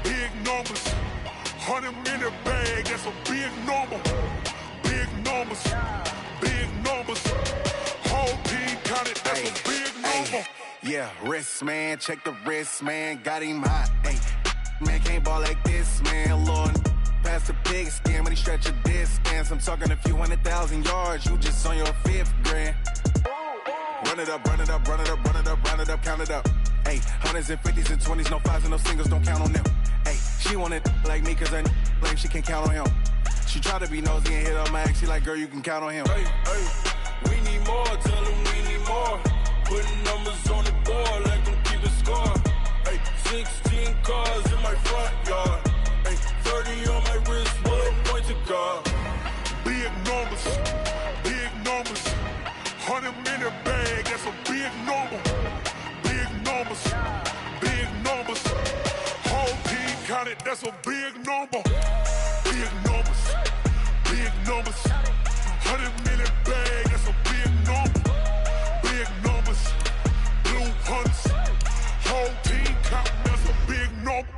big numbers. 100 minute bag, that's a big number. Big numbers, big numbers. Whole team counted, that's a big number. Yeah, wrist man, check the wrist man, got him hot. Ay, man can't ball like this, man. Lord, past the big skin when he stretch a distance. I'm talking a few 100,000 yards, you just on your 5th grand. Run it up, run it up, run it up, run it up, run it up, count it up. Hey, hundreds and 50s and 20s, no 5s and no singles, don't count on them. Hey, she want it like me cause I like she can count on him. She try to be nosy and hit up my ex, she like, girl, you can count on him. Hey, hey, we need more, tell them we need more. Putting numbers on the board, like them keep a score. Hey, 16 cars in my front yard. Hey, 30 on my wrist, one point to God. Big numbers, big numbers. 100 minute bag, that's a big number. Big numbers, big numbers. Whole team counted, that's a big number. Big numbers, big numbers. 100 minute bag, that's a big number. Big numbers, blue hunts. Whole team counting, that's a big number.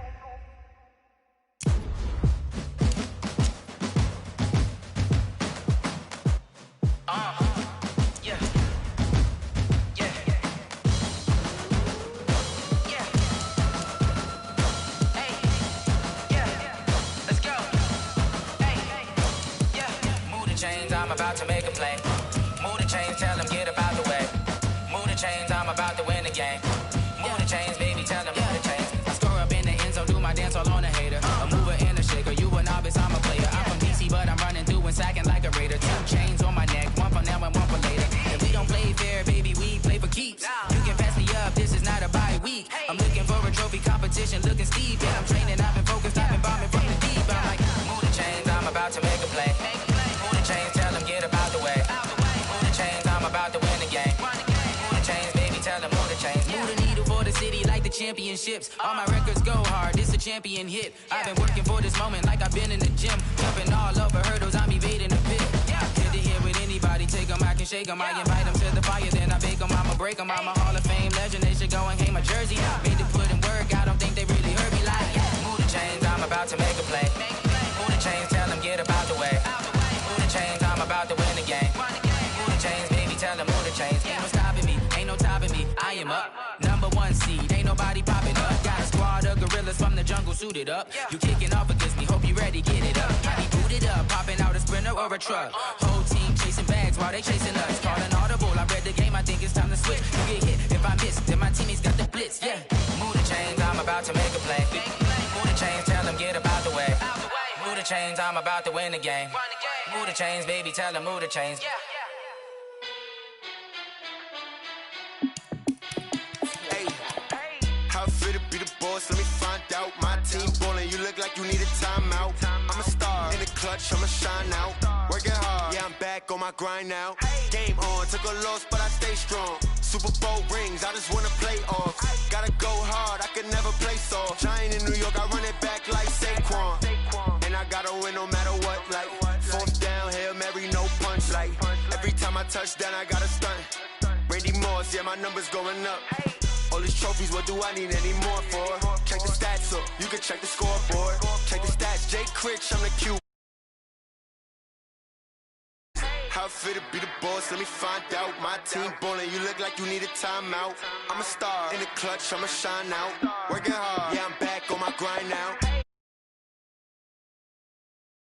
I'm about to make a play. Move the chains, tell them get up out the way. Move the chains, I'm about to win the game. Move the chains, baby, tell them move the chains. I score up in the end zone, do my dance all on a hater. A mover and a shaker, you a novice, I'm a player. I'm from DC, but I'm running through and sacking like a raider. 2 chains on my neck, one for now and one for later. If we don't play fair, baby, we play for keeps. You can pass me up, this is not a bye week. I'm looking for a trophy competition, looking steep. And I'm training, I've been focused, I've been bombing from the deep. I'm like, move the chains, I'm about to make a play. Move the chains, tell them get up out the way. Move the chains, I'm about to win the game. Move the chains, baby, tell them move the chains. Move the needle for the city like the championships. All my records go hard, this a champion hit. I've been working for this moment like I've been in the gym. Jumping all over hurdles, I'm evading the pit. Good to hear with anybody, take them, I can shake them. I invite them to the fire, then I bake them, I'ma break them. I'm a Hall of Fame legend, they should go and hang my jersey. Made to put in work, I don't think they really heard me like. Move the chains, I'm about to make a play. Move the chains, tell them get up out the way. Move the chains, I'm about to win the game. Move the chains, baby, tell them move the chains. Ain't no stopping me, ain't no topping me, I am up. #1 seed, ain't nobody popping up. Got a squad of gorillas from the jungle suited up. You kicking off against me, hope you ready, get it up. I be booted up, popping out a Sprinter or a truck. Whole team chasing bags while they chasing us. Calling audible, I read the game, I think it's time to switch. You get hit, if I miss, then my teammates got the blitz, yeah. Move the chains, I'm about to make a play. Move the chains, tell them get up out the way. Move the chains, I'm about to win the game. Move the chains, baby, tell them move the chains. How fit to be the boss, let me find out. My team ballin', you look like you need a timeout. I'm a star, in the clutch, I'ma shine out. Working hard, yeah, I'm back on my grind now. Game on, took a loss, but I stay strong. Super Bowl rings, I just wanna play off. Gotta go hard, I could never play soft. Giant in New York, I run it back like Saquon. And I gotta win no matter what, like 4th down, Hail Mary, no punch. Like every time I touch down, I gotta stunt. Randy Moss, yeah, my numbers going up. All these trophies, what do I need any more for? Check the stats up, you can check the scoreboard. Check the stats, Jake Critch, I'm the Q. How fit to be the boss, let me find out. My team ballin', you look like you need a timeout. I'm a star, in the clutch, I'ma shine out. Working hard, yeah, I'm back on my grind now.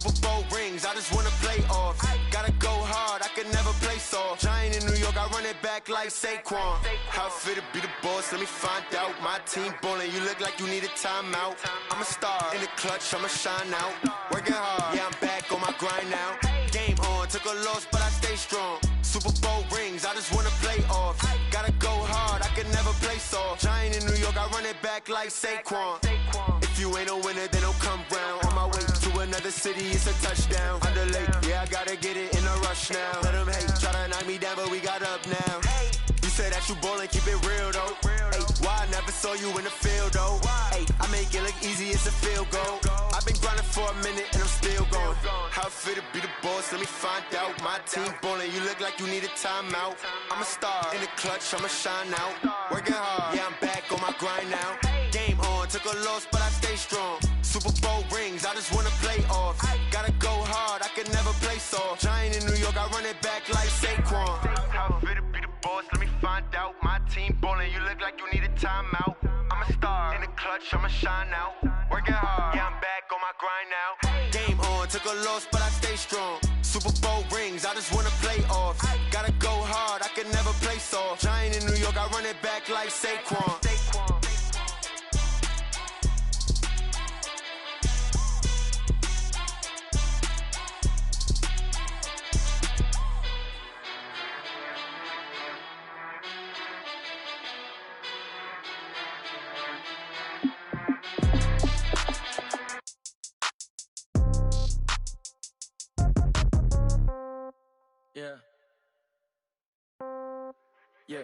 Super Bowl rings, I just wanna play off. Gotta go hard, I could never play soft. Giant in New York, I run it back like Saquon. How fit to be the boss, let me find out. My team ballin', you look like you need a timeout. I'm a star, in the clutch, I'ma shine out. Working hard, yeah, I'm back on my grind now. Game on, took a loss, but I stay strong. Super Bowl rings, I just wanna play off. Gotta go hard, I could never play soft. Giant in New York, I run it back like Saquon. If you ain't a winner, then don't come round. On my way to another city, it's a touchdown. Underlay, yeah, I gotta get it in a rush now. Let them hate, try to knock me down, but we got up now. You say that you ballin', keep it real though. Hey, why I never saw you in the field though? Hey, I make it look easy, it's a field goal. I've been grinding for a minute and I'm still going. How fit to be the boss, let me find out. My team ballin', you look like you need a timeout. I'm a star, in the clutch, I'ma shine out. Working hard, yeah, I'm back on my grind now. Game on, on, took a loss, but I stay strong. Super Bowl rings, I just wanna play off. Gotta go hard, I can never play soft. Giant in New York, I run it back like Saquon. How fit to be the boss, let me find out. My team ballin', you look like you need a timeout. I'm a star, in the clutch, I'ma shine out. Working hard, yeah, I'm back on my grind now. Game on, took a loss, but I stay strong. Super Bowl rings, I just wanna play off. Gotta go hard, I can never play soft. Giant in New York, I run it back like Saquon. Yeah. Yeah.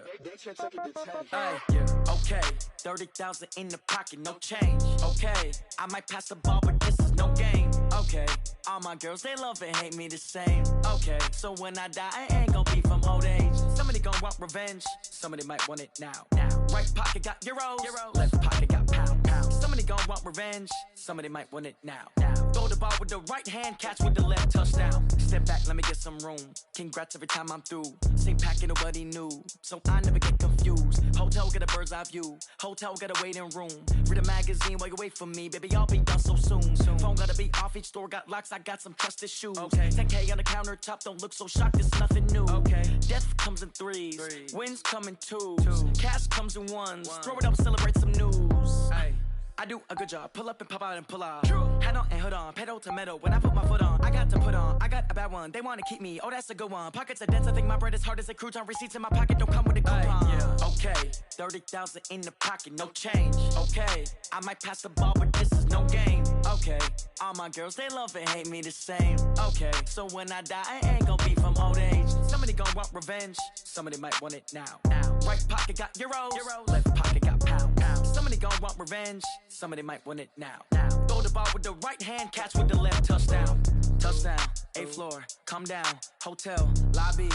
Hey, yeah. Okay. 30,000 in the pocket, no change. Okay. I might pass the ball, but this is no game. Okay. All my girls, they love and hate me the same. Okay. So when I die, I ain't gonna be from old age. Somebody gonna want revenge. Somebody might want it now. Right pocket got euros. Left pocket got pound. Somebody gonna want revenge. Somebody might want it now. Throw the ball with the right hand, catch with the left, touchdown. Step back, let me get some room. Congrats every time I'm through. Same packet, nobody knew, so I never get confused. Hotel get a bird's eye view. Hotel get a waiting room. Read a magazine while you wait for me, baby. I'll be done so soon. Phone gotta be off, each store got locks. I got some trusted shoes. Okay. 10K on the countertop, don't look so shocked. It's nothing new. Okay. Death comes in threes. Wins come in twos. Cash comes in ones. Throw it up, celebrate some news. Ay. I do a good job, pull up and pop out and pull out. Head on and hood on, pedal to metal. When I put my foot on, I got to put on. I got a bad one, they wanna keep me. Oh, that's a good one. Pockets are dense, I think my bread is hard as a crouton. Receipts in my pocket don't come with a coupon. Yeah. Okay, 30,000 in the pocket, no change. Okay, I might pass the ball, but this is no game. Okay, all my girls, they love and hate me the same. Okay, so when I die, I ain't gonna be from old age. Somebody gonna want revenge. Somebody might want it now. Right pocket got euros. Left pocket got pound. Somebody gonna want revenge. Somebody might want it now. Throw the ball with the right hand, catch with the left, touchdown. Touchdown, 8th floor, come down, hotel, lobby.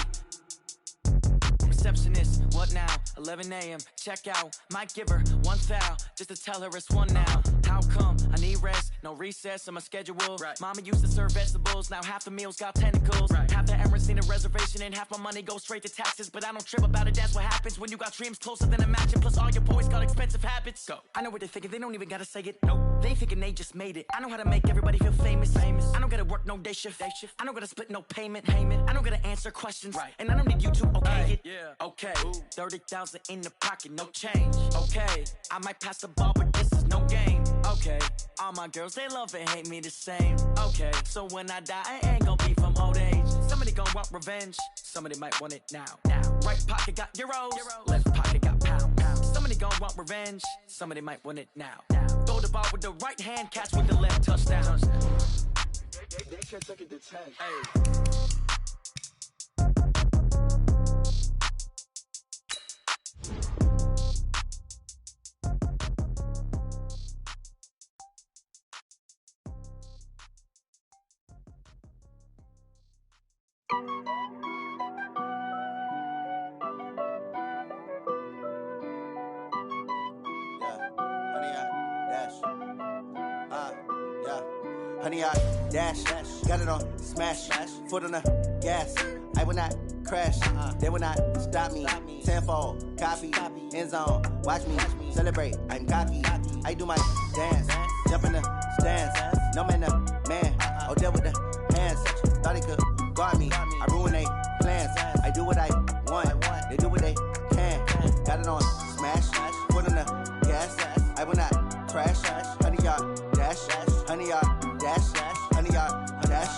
Receptionist, what now? 11 a.m., check out. Might give her one foul, just to tell her it's one now. How come? I need rest, no recess in my schedule. Right. Mama used to serve vegetables, now half the meals got tentacles. Right. Half the errands need a reservation and half my money goes straight to taxes. But I don't trip about it, that's what happens when you got dreams closer than a match. And plus all your boys got expensive habits. Go. I know what they're thinking, they don't even gotta say it. Nope. They thinking they just made it. I know how to make everybody feel famous. I don't gotta work no day shift. I don't gotta split no payment. I don't gotta answer questions. Right. And I don't need you to okay it. Yeah. Okay. 30,000 in the pocket, no change. Okay. I might pass the ball, but this is no game. Okay. All my girls, they love and hate me the same. Okay. So when I die, I ain't gonna be from old age. Somebody gonna want revenge. Somebody might want it now. Right pocket got euros. Left pocket got pound. Somebody gonna want revenge. Somebody might want it now. Throw the ball with the right hand, catch with the left, touchdown. They should take it to 10. Hey. Honey, I dash, got it on smash, foot on the gas. I will not crash, they will not stop me. Tenfold, copy, end zone, watch me celebrate. I'm cocky, I do my dance, jump in the stands. No man, the man, oh, there with the hands. Thought he could guard me, I ruin they plans. I do what I want, they do what they can. Got it on smash, foot on the gas. I will not crash, honey, y'all dash, honey, y'all dash, honey, y'all dash,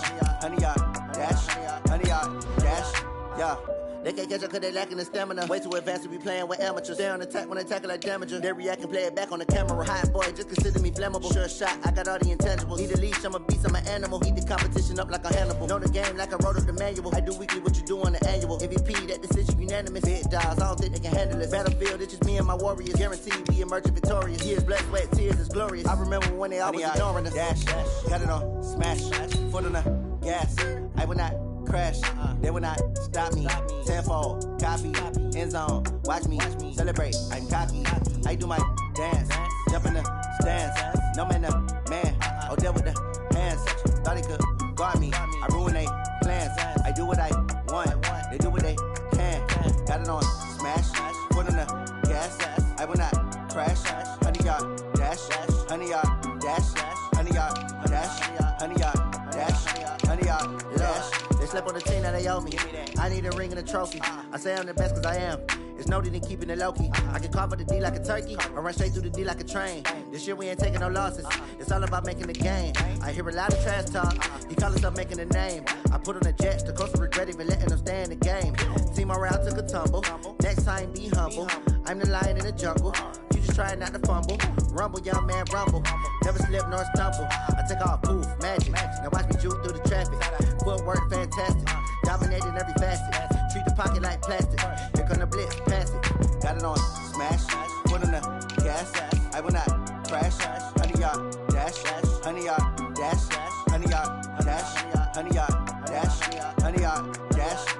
honey, y'all dash, honey, y'all dash, yeah. They can't catch up cause they lacking the stamina. Way too advanced to be playing with amateurs. Stay on attack when they tackle like damager. They react and play it back on the camera. Hot boy, just consider me flammable. Sure shot, I got all the intangibles. Need a leash, I'm a beast, I'm an animal. Eat the competition up like a Hannibal. Know the game like I wrote up the manual. I do weekly what you do on the annual. MVP, that decision unanimous. Big dogs, I don't think they can handle it. Battlefield, it's just me and my warriors. Guaranteed we emerge victorious. Years, blood, sweat, tears, is glorious. I remember when they always ignoring us. Dash, got it on smash, foot on the gas. I will not crash, they will not stop me. Tenfold, copy, end zone, watch me celebrate. I'm cocky, I do my dance, Jump in the stands, no man, man. Oh, there with the hands. Thought he could guard me. I ruin they plans. I do what I want. They do what they can. Got it on smash. Foot on the gas. I will not crash. 100-yard dash. 100-yard dash. 100-yard dash. 100-yard dash. 100-yard dash. They slept on the team that they owe me. I need a ring and a trophy. I say I'm the best cause I am. It's no need in keeping it low-key. I can carve up the D like a turkey or run straight through the D like a train. This year we ain't taking no losses. It's all about making the game. I hear a lot of trash talk. He call himself making a name. I put on the Jets. The coach will regret even letting them stay in the game. Team morale took a tumble. Next time be humble. I'm the lion in the jungle. You just try not to fumble. Rumble, young man, rumble. Never slip nor stumble. I take off, poof, magic. Now watch me juke through the traffic. Footwork fantastic. Dominating every facet. Treat the pocket like plastic. Here come the blitz, pass it. Got it on smash. Foot on the gas. I will not crash. 100-yard dash. 100-yard dash. 100-yard dash. 100-yard dash. 100-yard dash.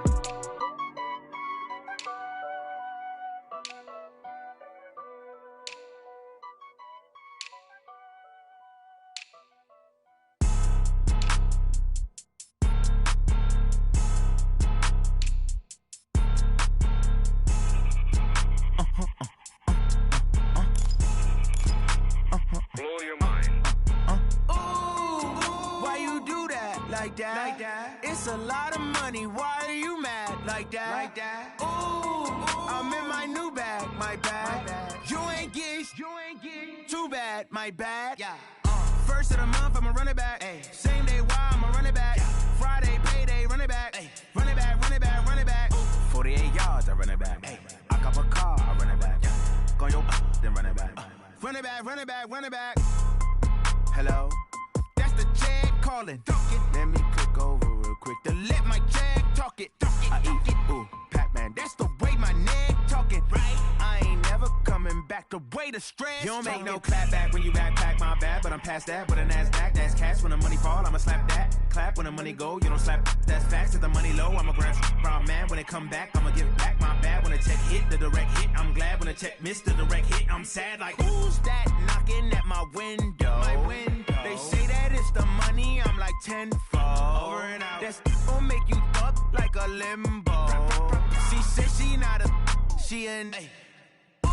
Blow your mind. Why you do that? Like that? It's a lot of money. Why are you mad? Like that? Ooh, I'm in my new bag. My bad. You ain't get. Too bad. My bad. Yeah. First of the month, I'ma run it back. Ay. Same day, why I'ma run it back. Yeah. Friday, payday, run it back. Ay. Run it back, run it back, run it back. Ooh. 48 yards, I run it back. Ay. I cop a car, I run it back. Yeah. Go yo, then run it back. Run it back, run it back, run it back. Hello? That's the Jag calling. Let me click over real quick to let my Jag talk it. I eat it, ooh, Pac-Man. That's the way my neck talking. Right? I ain't never coming back the way the stress. You don't make no clap back when you backpack, my bad, but I'm past that. With a NASDAQ, that's cash. When the money fall, I'ma slap that. Clap when the money go, you don't slap. That's facts. If the money low, I'ma grab brown man. When it come back, I'ma give back my bad. When the check hit, the direct hit. I'm glad when the check missed the direct hit. I'm sad like, who's that knocking at my window? My window. They say that it's the money, I'm like tenfold. Over and out. That's gon' make you up like a limbo. She said she not a, she an. Ooh,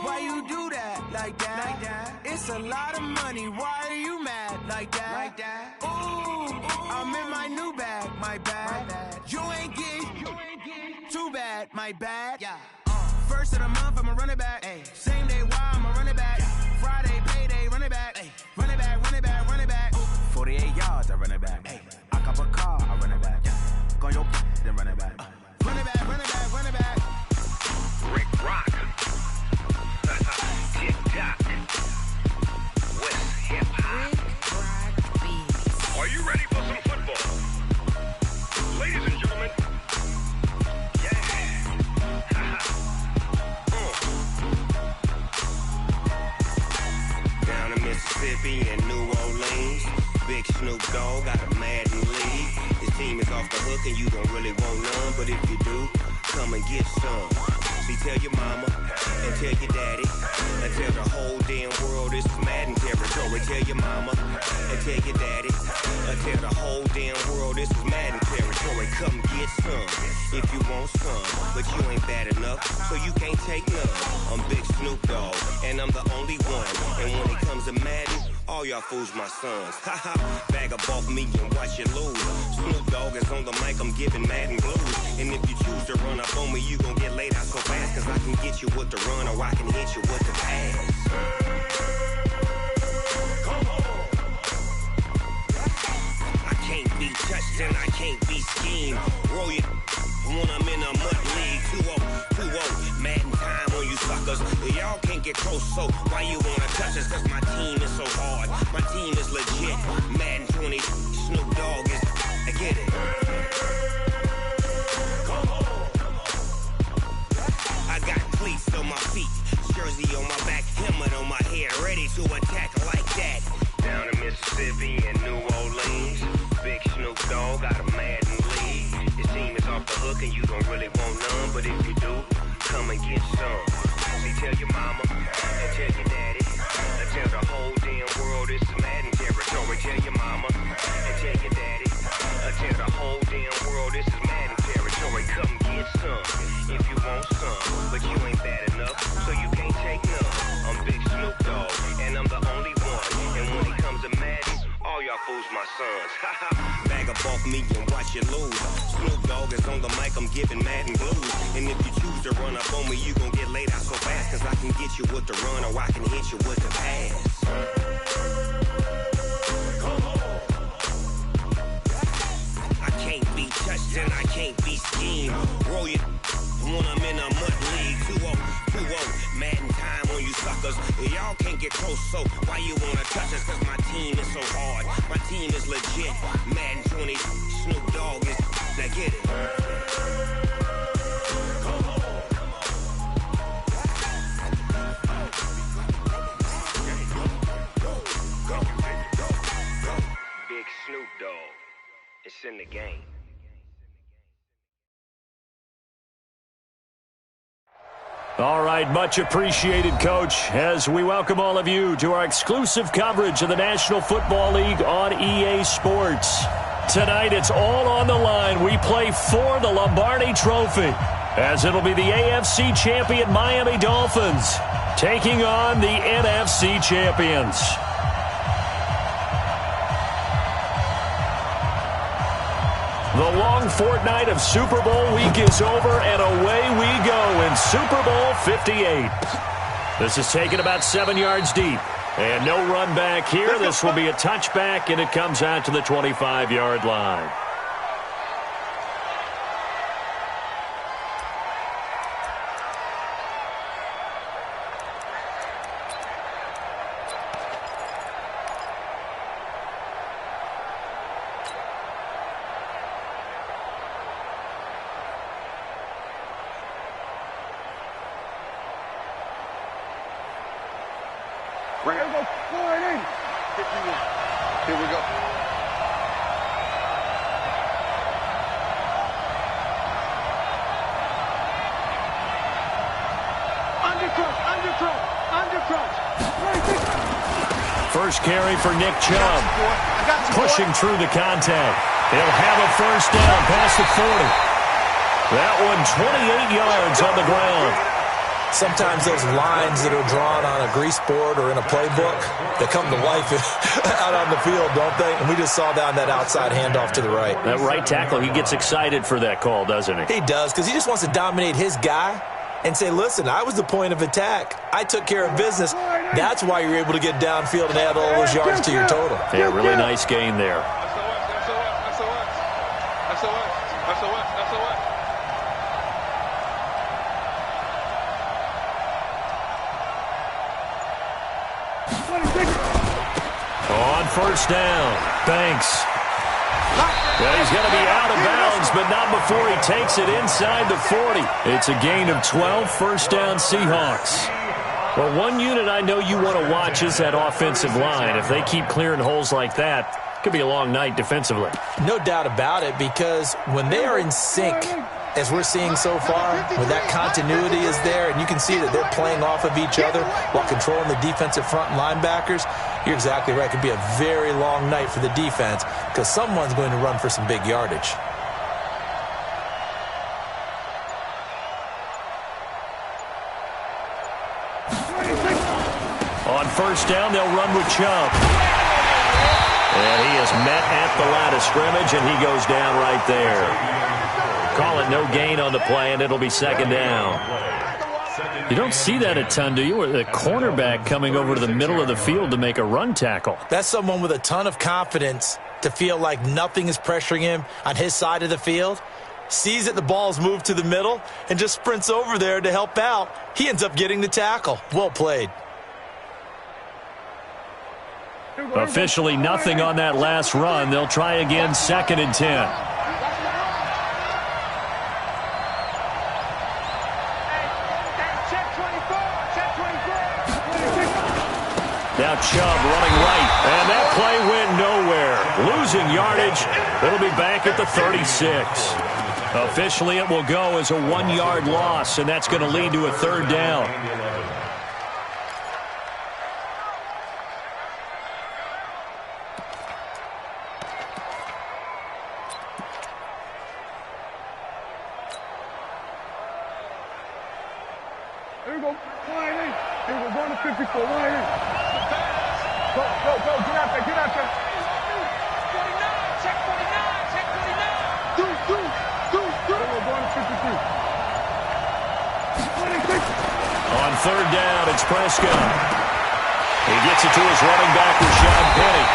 why you do that? Like that? It's a lot of money, why are you mad? Like that? Ooh, I'm in my new bag, my bad. You ain't get too bad, my bad. Yeah. First of the month, I'ma run it back. Ay. Same day, why I'ma run it back. Yeah. Friday, payday, run it back. Ay. Run it back, run it back, run it back. Ooh. 48 yards, I run it back. Ay. I cop a car, I run it back. Yeah. Go yo, then run it back. Run it back, run it back, run it back. Rick Rock. TikTok. West Hip Hop. Are you ready for some football? Ladies and gentlemen. Down in Mississippi and New Orleans, Big Snoop Dogg got a Madden league. His team is off the hook and you don't really want none, but if you do, come and get some. See, tell your mama and tell your daddy and tell the whole damn world this is Madden territory. Tell your mama and tell your daddy and tell the whole damn world this is Madden territory. Come get some if you want some, but you ain't bad enough, so you can't take none. I'm Big Snoop Dogg and I'm the only one, and when it comes to Madden, all y'all fools my sons. Haha, bag up off me and watch you lose. Snoop Dogg is on the mic, I'm giving Madden blues. And if you choose to run up on me, you gon' get laid out so fast, cause I can get you with the run or I can hit you with the pass. Come on. I can't be touched and I can't be schemed. Roll you when I'm in a mud league. 2-0, Madden time on you suckers. Y'all can't get close, so why you wanna touch us? Cause my team is so hard, my team is legit. Madden 20, Snoop Dogg is, I get it. Come on. I got cleats on my feet, jersey on my back, helmet on my head, ready to attack like that. Down in Mississippi and New Orleans, Big Snoop Dogg got a Madden league. His team is off the hook and you don't really want none, but if you do, come and get some. See, tell your mama and tell your daddy and tell the whole damn world it's Madden territory. Tell your mama and tell your daddy and tell the whole damn world this is Madden territory. Come get some if you want some, but you ain't bad enough, so you can't take none. I'm Big Snoop Dogg, and I'm the only one. And when it comes to Madden, all y'all fools my sons. Bag up off me and watch you lose. Snoop Dogg is on the mic, I'm giving Madden blues. And if you choose to run up on me, you gon' get laid out so fast. Cause I can get you with the run or I can hit you with the pass. I can't be touched and I can't be schemed. Roll you when I'm in a mud league. 2-0, Madden time on you suckers. Y'all can't get close, so why you wanna touch us? Cause my team is so hard, my team is legit. Madden 20, Snoop Dogg is, now get it. Big Snoop Dogg, it's in the game. All right, much appreciated, Coach, as we welcome all of you to our exclusive coverage of the National Football League on EA Sports. Tonight, it's all on the line. We play for the Lombardi Trophy, as it'll be the AFC champion Miami Dolphins taking on the NFC champions. The long fortnight of Super Bowl week is over, and away we go in Super Bowl 58. This is taken about 7 yards deep. And no run back here. This will be a touchback, and it comes out to the 25-yard line. Here we go. First carry for Nick Chubb. Pushing through the contact. He'll have a first down past the 40. That one 28 yards on the ground. Sometimes those lines that are drawn on a grease board or in a playbook, they come to life out on the field, don't they? And we just saw down that outside handoff to the right. That right tackle, he gets excited for that call, doesn't he? He does, because he just wants to dominate his guy and say, listen, I was the point of attack. I took care of business. That's why you're able to get downfield and add all those yards to your total. Yeah, really nice gain there. On first down, Banks. Well, he's going to be out of bounds, but not before he takes it inside the 40. It's a gain of 12, first down Seahawks. Well, one unit I know you want to watch is that offensive line. If they keep clearing holes like that, it could be a long night defensively. No doubt about it, because when they are in sync, as we're seeing so far, when that continuity is there, and you can see that they're playing off of each other while controlling the defensive front linebackers, you're exactly right. It could be a very long night for the defense because someone's going to run for some big yardage. On first down, they'll run with Chubb. And he is met at the line of scrimmage, and he goes down right there. Call it no gain on the play, and it'll be second down. You don't see that a ton, do you? Or the cornerback coming over to the middle of the field to make a run tackle. That's someone with a ton of confidence to feel like nothing is pressuring him on his side of the field. Sees that the ball's moved to the middle and just sprints over there to help out. He ends up getting the tackle. Well played. Officially nothing on that last run. They'll try again, 2nd and 10. Now Chubb running right, and that play went nowhere. Losing yardage. It'll be back at the 36. Officially, it will go as a 1-yard loss, and that's going to lead to a third down. Here we go. Line in. Here we go. Going to 54. Line in. Go. Get out there. Get out there. 49. Check 49. Check 49. Do. Here we go. Going to 53. 26. On third down, it's Prescott. He gets it to his running back, Rashad Penny.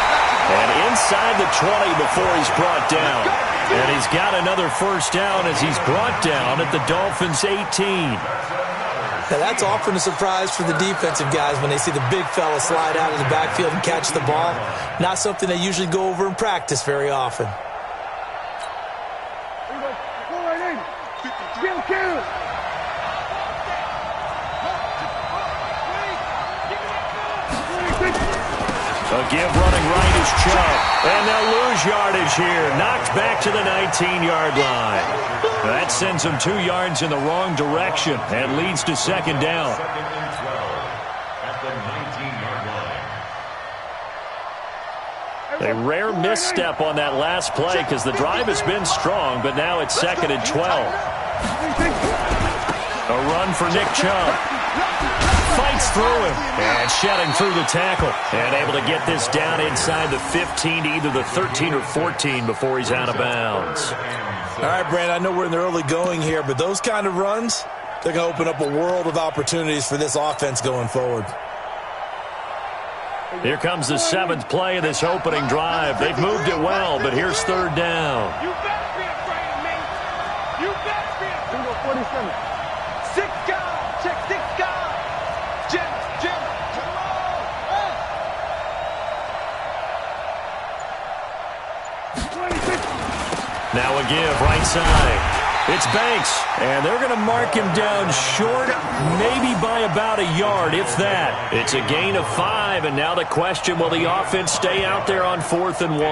And inside the 20 before he's brought down. And he's got another first down as he's brought down at the Dolphins' 18. Now, that's often a surprise for the defensive guys when they see the big fella slide out of the backfield and catch the ball. Not something they usually go over in practice very often. Here we go. Go right in. Kill. A give running right is Chubb. And they'll lose yardage here. Knocked back to the 19-yard line. That sends them 2 yards in the wrong direction and leads to second down. A rare misstep on that last play because the drive has been strong, but now it's 2nd and 12. A run for Nick Chubb. Fights through him and shedding through the tackle and able to get this down inside the 15 to either the 13 or 14 before he's out of bounds. All right, Brandon, I know we're in the early going here, but those kind of runs, they're going to open up a world of opportunities for this offense going forward. Here comes the 7th play of this opening drive. They've moved it well, but here's third down. You better be afraid of me. You better be afraid. Here we go. 47. 6 guys. Check 6 guys. Jim, come on. Hey. 26. Now a give right side. It's Banks, and they're going to mark him down short, maybe by about a yard, if that. It's a gain of 5, and now the question, will the offense stay out there on 4th and 1?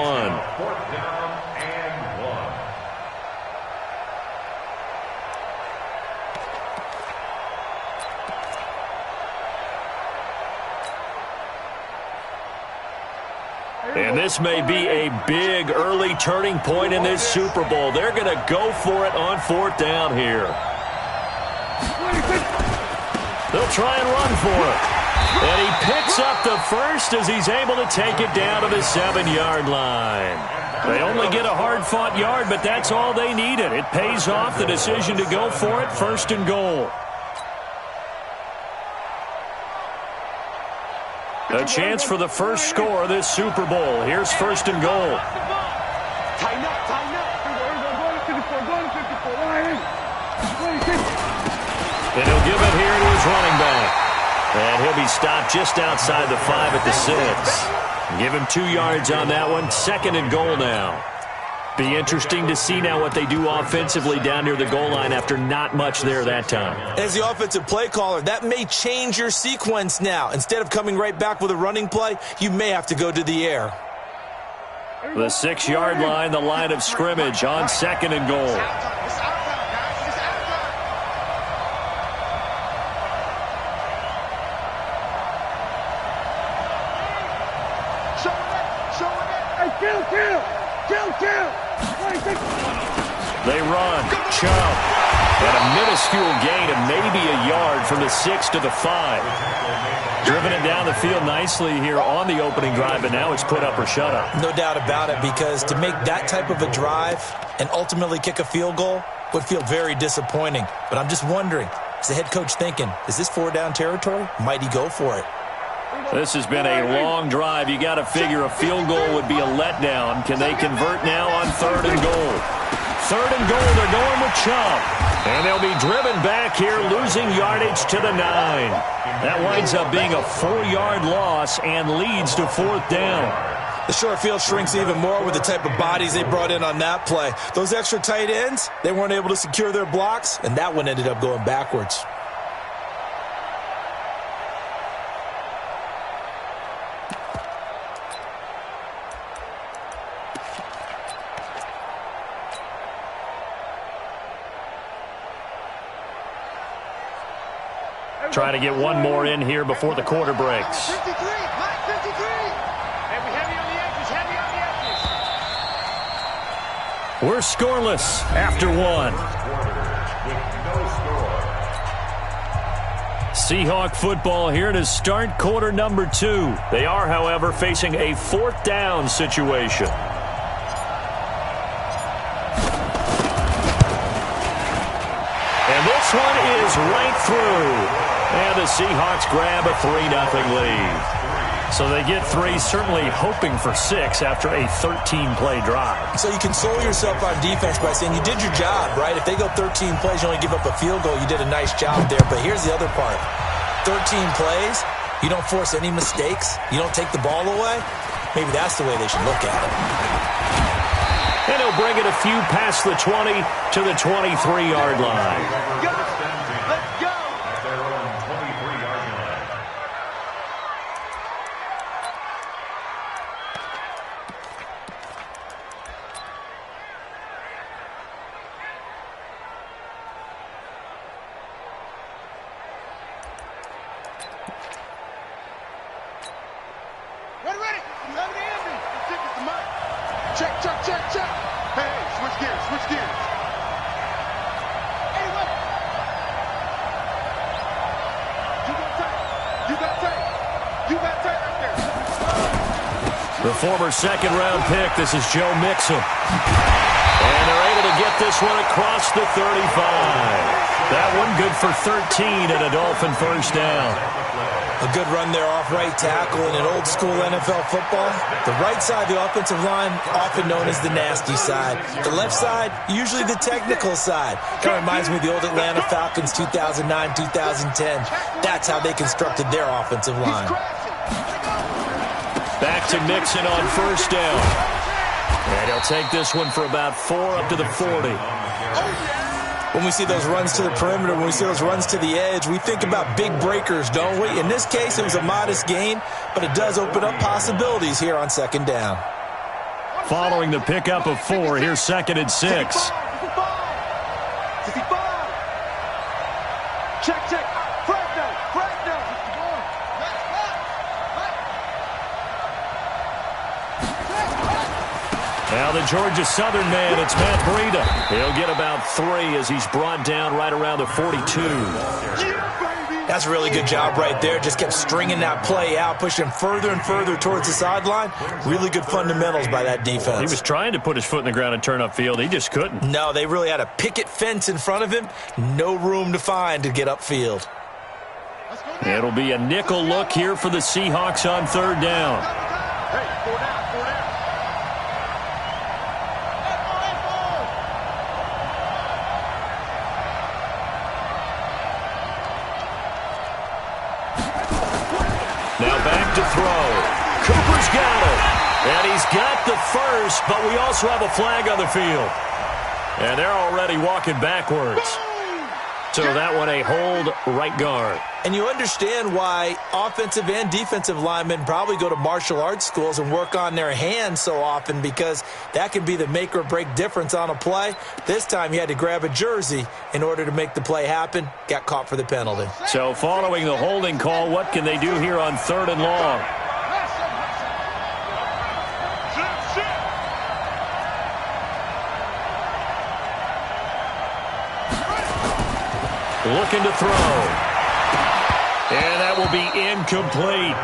And this may be a big early turning point in this Super Bowl. They're going to go for it on 4th down here. They'll try and run for it. And he picks up the first as he's able to take it down to the 7-yard line. They only get a hard-fought yard, but that's all they needed. It pays off the decision to go for it, 1st and goal. A chance for the first score of this Super Bowl. Here's 1st and goal. Tighten up. Going to 54. Going to 54. Line in. 26. And he'll give it here to his running back. And he'll be stopped just outside the 5 at the 6. Give him 2 yards on that one. 2nd and goal now. Be interesting to see now what they do offensively down near the goal line after not much there that time. As the offensive play caller, that may change your sequence now. Instead of coming right back with a running play, you may have to go to the air. The 6-yard line, the line of scrimmage on 2nd and goal. They run. Chubb. And a minuscule gain of maybe a yard from the 6 to the 5. Driven it down the field nicely here on the opening drive, but now it's put up or shut up. No doubt about it, because to make that type of a drive and ultimately kick a field goal would feel very disappointing. But I'm just wondering, is the head coach thinking, is this 4-down territory? Might he go for it? This has been a long drive. You got to figure a field goal would be a letdown. Can they convert now on 3rd and goal? 3rd and goal, they're going with Chubb. And they'll be driven back here, losing yardage to the 9. That winds up being a 4-yard loss and leads to 4th down. The short field shrinks even more with the type of bodies they brought in on that play. Those extra tight ends, they weren't able to secure their blocks, and that one ended up going backwards. Trying to get one more in here before the quarter breaks. 53, Mike, 53. Heavy on the edges, heavy on the edges. We're scoreless after one. Seahawk football here to start quarter number 2. They are, however, facing a 4th down situation. And this one is right through. And the Seahawks grab a 3-0 lead. So they get 3, certainly hoping for 6 after a 13-play drive. So you console yourself on defense by saying you did your job, right? If they go 13 plays, you only give up a field goal, you did a nice job there. But here's the other part. 13 plays, you don't force any mistakes, you don't take the ball away. Maybe that's the way they should look at it. And he'll bring it a few past the 20 to the 23-yard line. Let's go. Ready. Let me in. Check the mic. Check. Hey, switch gears. Anyway. You got tape right there. The former second-round pick, this is Joe Mixon. And they're able to get this one across the 35. That one good for 13 and a Dolphin first down. A good run there off right tackle in an old-school NFL football. The right side of the offensive line, often known as the nasty side. The left side, usually the technical side. That reminds me of the old Atlanta Falcons 2009-2010. That's how they constructed their offensive line. Back to Mixon on first down. And he'll take this one for about 4 up to the 40. When we see those runs to the perimeter, when we see those runs to the edge, we think about big breakers, don't we? In this case, it was a modest gain, but it does open up possibilities here on second down. Following the pickup of 4, here's 2nd and 6. 55. Check. Frag down. Now the Georgia Southern man, it's Matt Breida. He'll get about 3 as he's brought down right around the 42. That's a really good job right there. Just kept stringing that play out, pushing further and further towards the sideline. Really good fundamentals by that defense. He was trying to put his foot in the ground and turn upfield. He just couldn't. No, they really had a picket fence in front of him. No room to find to get upfield. It'll be a nickel look here for the Seahawks on 3rd down. Hey, 4 down. Now back to throw. Cooper's got it. And he's got the first, but we also have a flag on the field. And they're already walking backwards. So that one a hold right guard. And you understand why offensive and defensive linemen probably go to martial arts schools and work on their hands so often, because that can be the make or break difference on a play. This time he had to grab a jersey in order to make the play happen. Got caught for the penalty. So following the holding call, what can they do here on 3rd and long? Looking to throw. And that will be incomplete.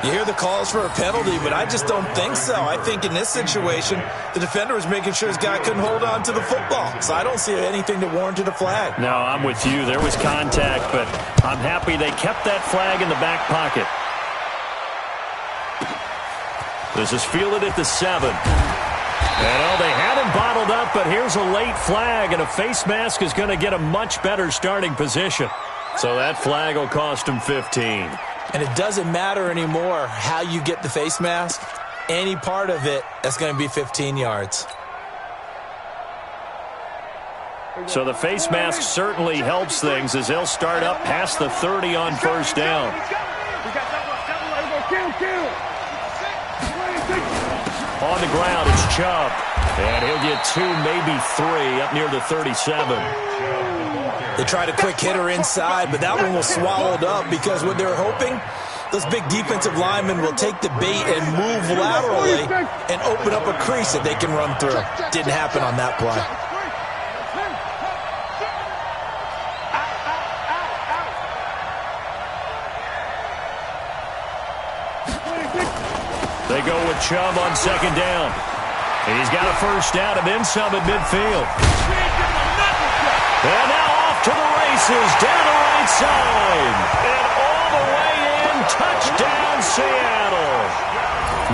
You hear the calls for a penalty, but I just don't think so. I think in this situation, the defender was making sure his guy couldn't hold on to the football. So I don't see anything that warranted a flag. No, I'm with you. There was contact, but I'm happy they kept that flag in the back pocket. This is fielded at the 7. And they had him bottled up, but here's a late flag, and a face mask is going to get a much better starting position. So that flag will cost him 15. And it doesn't matter anymore how you get the face mask. Any part of it, that's going to be 15 yards. So the face mask certainly helps things as they'll start up past the 30 on first down. On the ground, it's Chubb. And he'll get 2, maybe 3, up near the 37. They tried a quick hitter inside, but that one was swallowed up because what they're hoping, those big defensive linemen will take the bait and move laterally and open up a crease that they can run through. Didn't happen on that play. They go with Chubb on second down. And he's got a first down and then some at midfield. And now off to the races, down the right side. And all the way in, touchdown Seattle.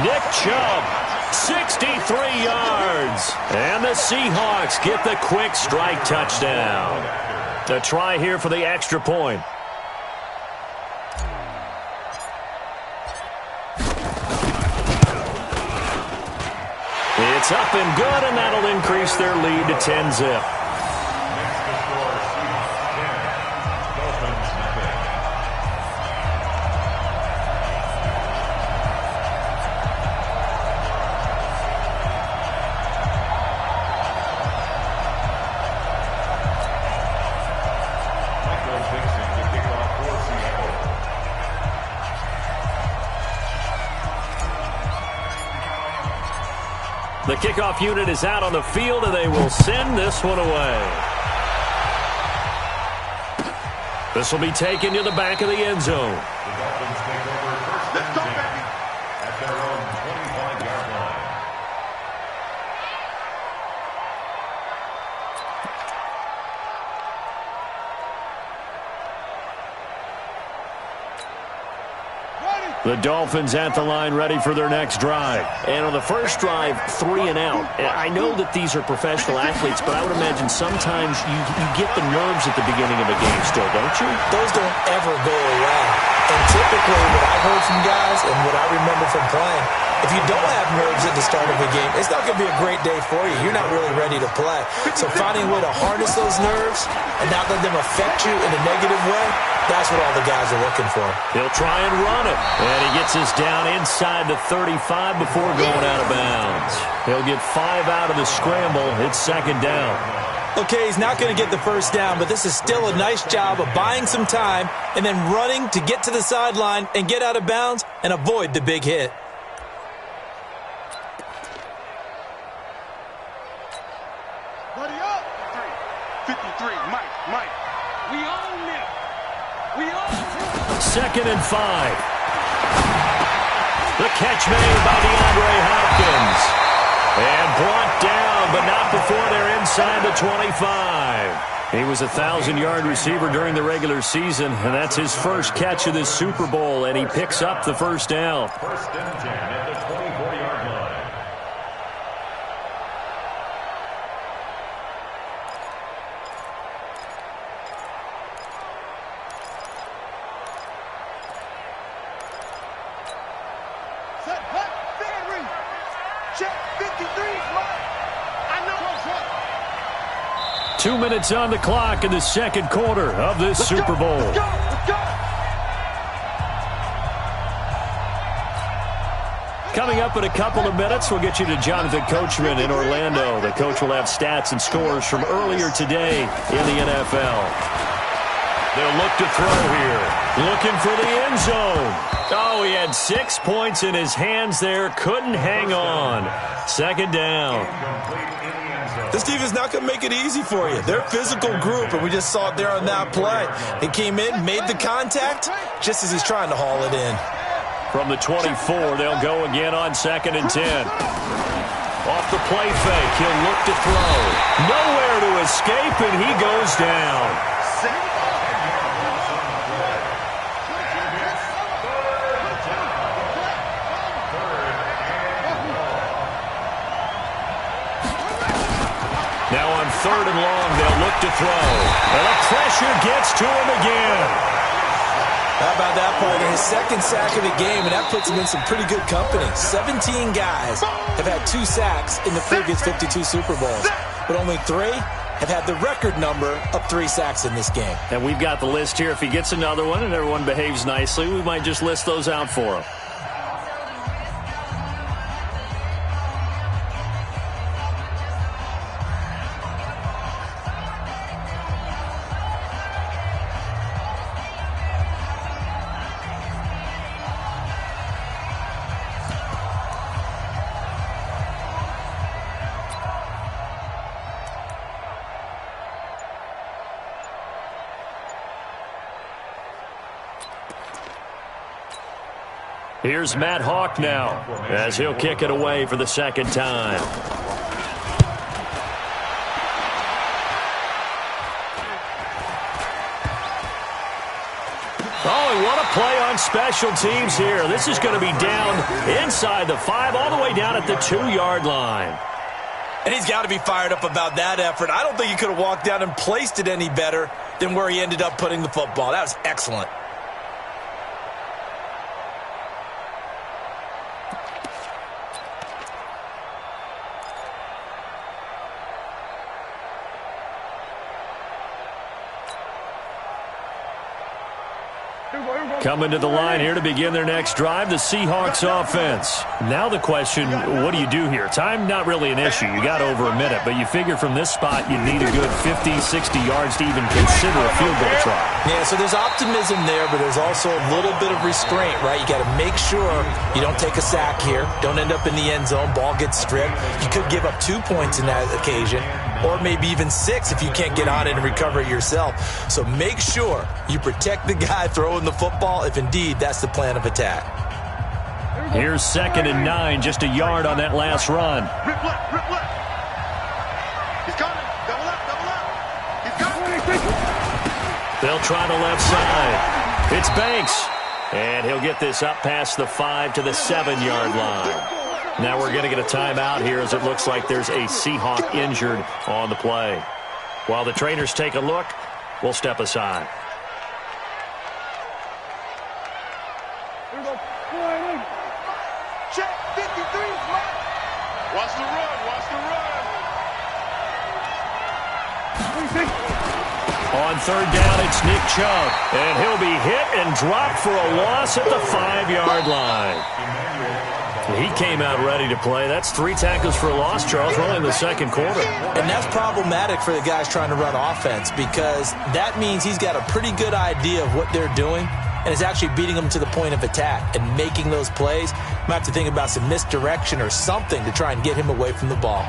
Nick Chubb, 63 yards. And the Seahawks get the quick strike touchdown. A try here for the extra point. It's up and good, and that'll increase their lead to 10-zip. The kickoff unit is out on the field, and they will send this one away. This will be taken to the back of the end zone. The Dolphins take over first and 10 at their own 25-yard line. The Dolphins at the line ready for their next drive. And on the first drive, 3 and out. I know that these are professional athletes, but I would imagine sometimes you get the nerves at the beginning of a game still, don't you? Those don't ever go away. And typically what I've heard from guys and what I remember from playing, if you don't have nerves at the start of a game, it's not going to be a great day for you. You're not really ready to play. So finding a way to harness those nerves and not let them affect you in a negative way, that's what all the guys are looking for. He'll try and run it. And he gets us down inside the 35 before going out of bounds. He'll get 5 out of the scramble. It's second down. Okay, he's not going to get the first down, but this is still a nice job of buying some time and then running to get to the sideline and get out of bounds and avoid the big hit. Buddy up! 53, Mike. We own it! We own it! Second and 5. The catch made by DeAndre Hopkins. And brought down, but not before they're inside the 25. He was a 1,000-yard receiver during the regular season, and that's his first catch of this Super Bowl, and he picks up the first down. First and 10 at the 24-yard line. Set, hut, fan read. Check 53, Mike. I know. 2 minutes on the clock in the second quarter of this Super Bowl. Let's go. Coming up in a couple of minutes, we'll get you to Jonathan Coachman in Orlando. The coach will have stats and scores from earlier today in the NFL. They'll look to throw here. Looking for the end zone. Oh, he had 6 points in his hands there. Couldn't hang on. Second down. This defense is not going to make it easy for you. They're a physical group, and we just saw it there on that play. He came in, made the contact, just as he's trying to haul it in. From the 24, they'll go again on second and 10. Off the play fake, he'll look to throw. Nowhere to escape, and he goes down. Now on third and long, they'll look to throw. And the pressure gets to him again. How about that part? His second sack of the game, and that puts him in some pretty good company. 17 guys have had 2 sacks in the previous 52 Super Bowls, but only 3 have had the record number of 3 sacks in this game. And we've got the list here. If he gets another one and everyone behaves nicely, we might just list those out for him. Here's Matt Hawk now as he'll kick it away for the second time. Oh, and what a play on special teams here. This is going to be down inside the 5, all the way down at the 2-yard line. And he's got to be fired up about that effort. I don't think he could have walked down and placed it any better than where he ended up putting the football. That was excellent. Coming to the line here to begin their next drive, the Seahawks offense. Now the question, what do you do here? Time not really an issue. You got over a minute, but you figure from this spot you need a good 50, 60 yards to even consider a field goal try. Yeah, so there's optimism there, but there's also a little bit of restraint, right? You got to make sure you don't take a sack here. Don't end up in the end zone. Ball gets stripped. You could give up 2 points in that occasion, or maybe even 6 if you can't get on it and recover it yourself. So make sure you protect the guy throwing the football if indeed that's the plan of attack. Here's 2nd and 9, just a yard on that last run. Rip left, rip left. He's coming. Double up, double up. He's coming. They'll try the left side. It's Banks. And he'll get this up past the 5 to the 7-yard line. Now we're going to get a timeout here as it looks like there's a Seahawk injured on the play. While the trainers take a look, we'll step aside. Check 53. Watch the run. Watch the run. On 3rd down, it's Nick Chubb. And he'll be hit and dropped for a loss at the 5-yard line. He came out ready to play. That's 3 tackles for a loss, Charles. We're only in the second quarter. And that's problematic for the guys trying to run offense because that means he's got a pretty good idea of what they're doing and is actually beating them to the point of attack and making those plays. Might have to think about some misdirection or something to try and get him away from the ball.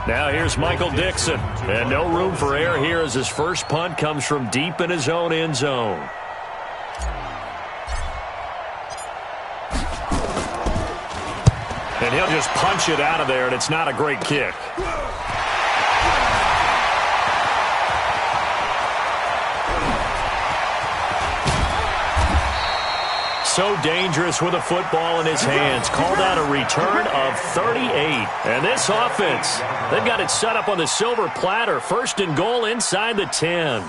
Now here's Michael Dixon. And no room for error here as his first punt comes from deep in his own end zone. And he'll just punch it out of there, and it's not a great kick. So dangerous with a football in his hands. Call that a return of 38. And this offense, they've got it set up on the silver platter. 1st and goal inside the 10.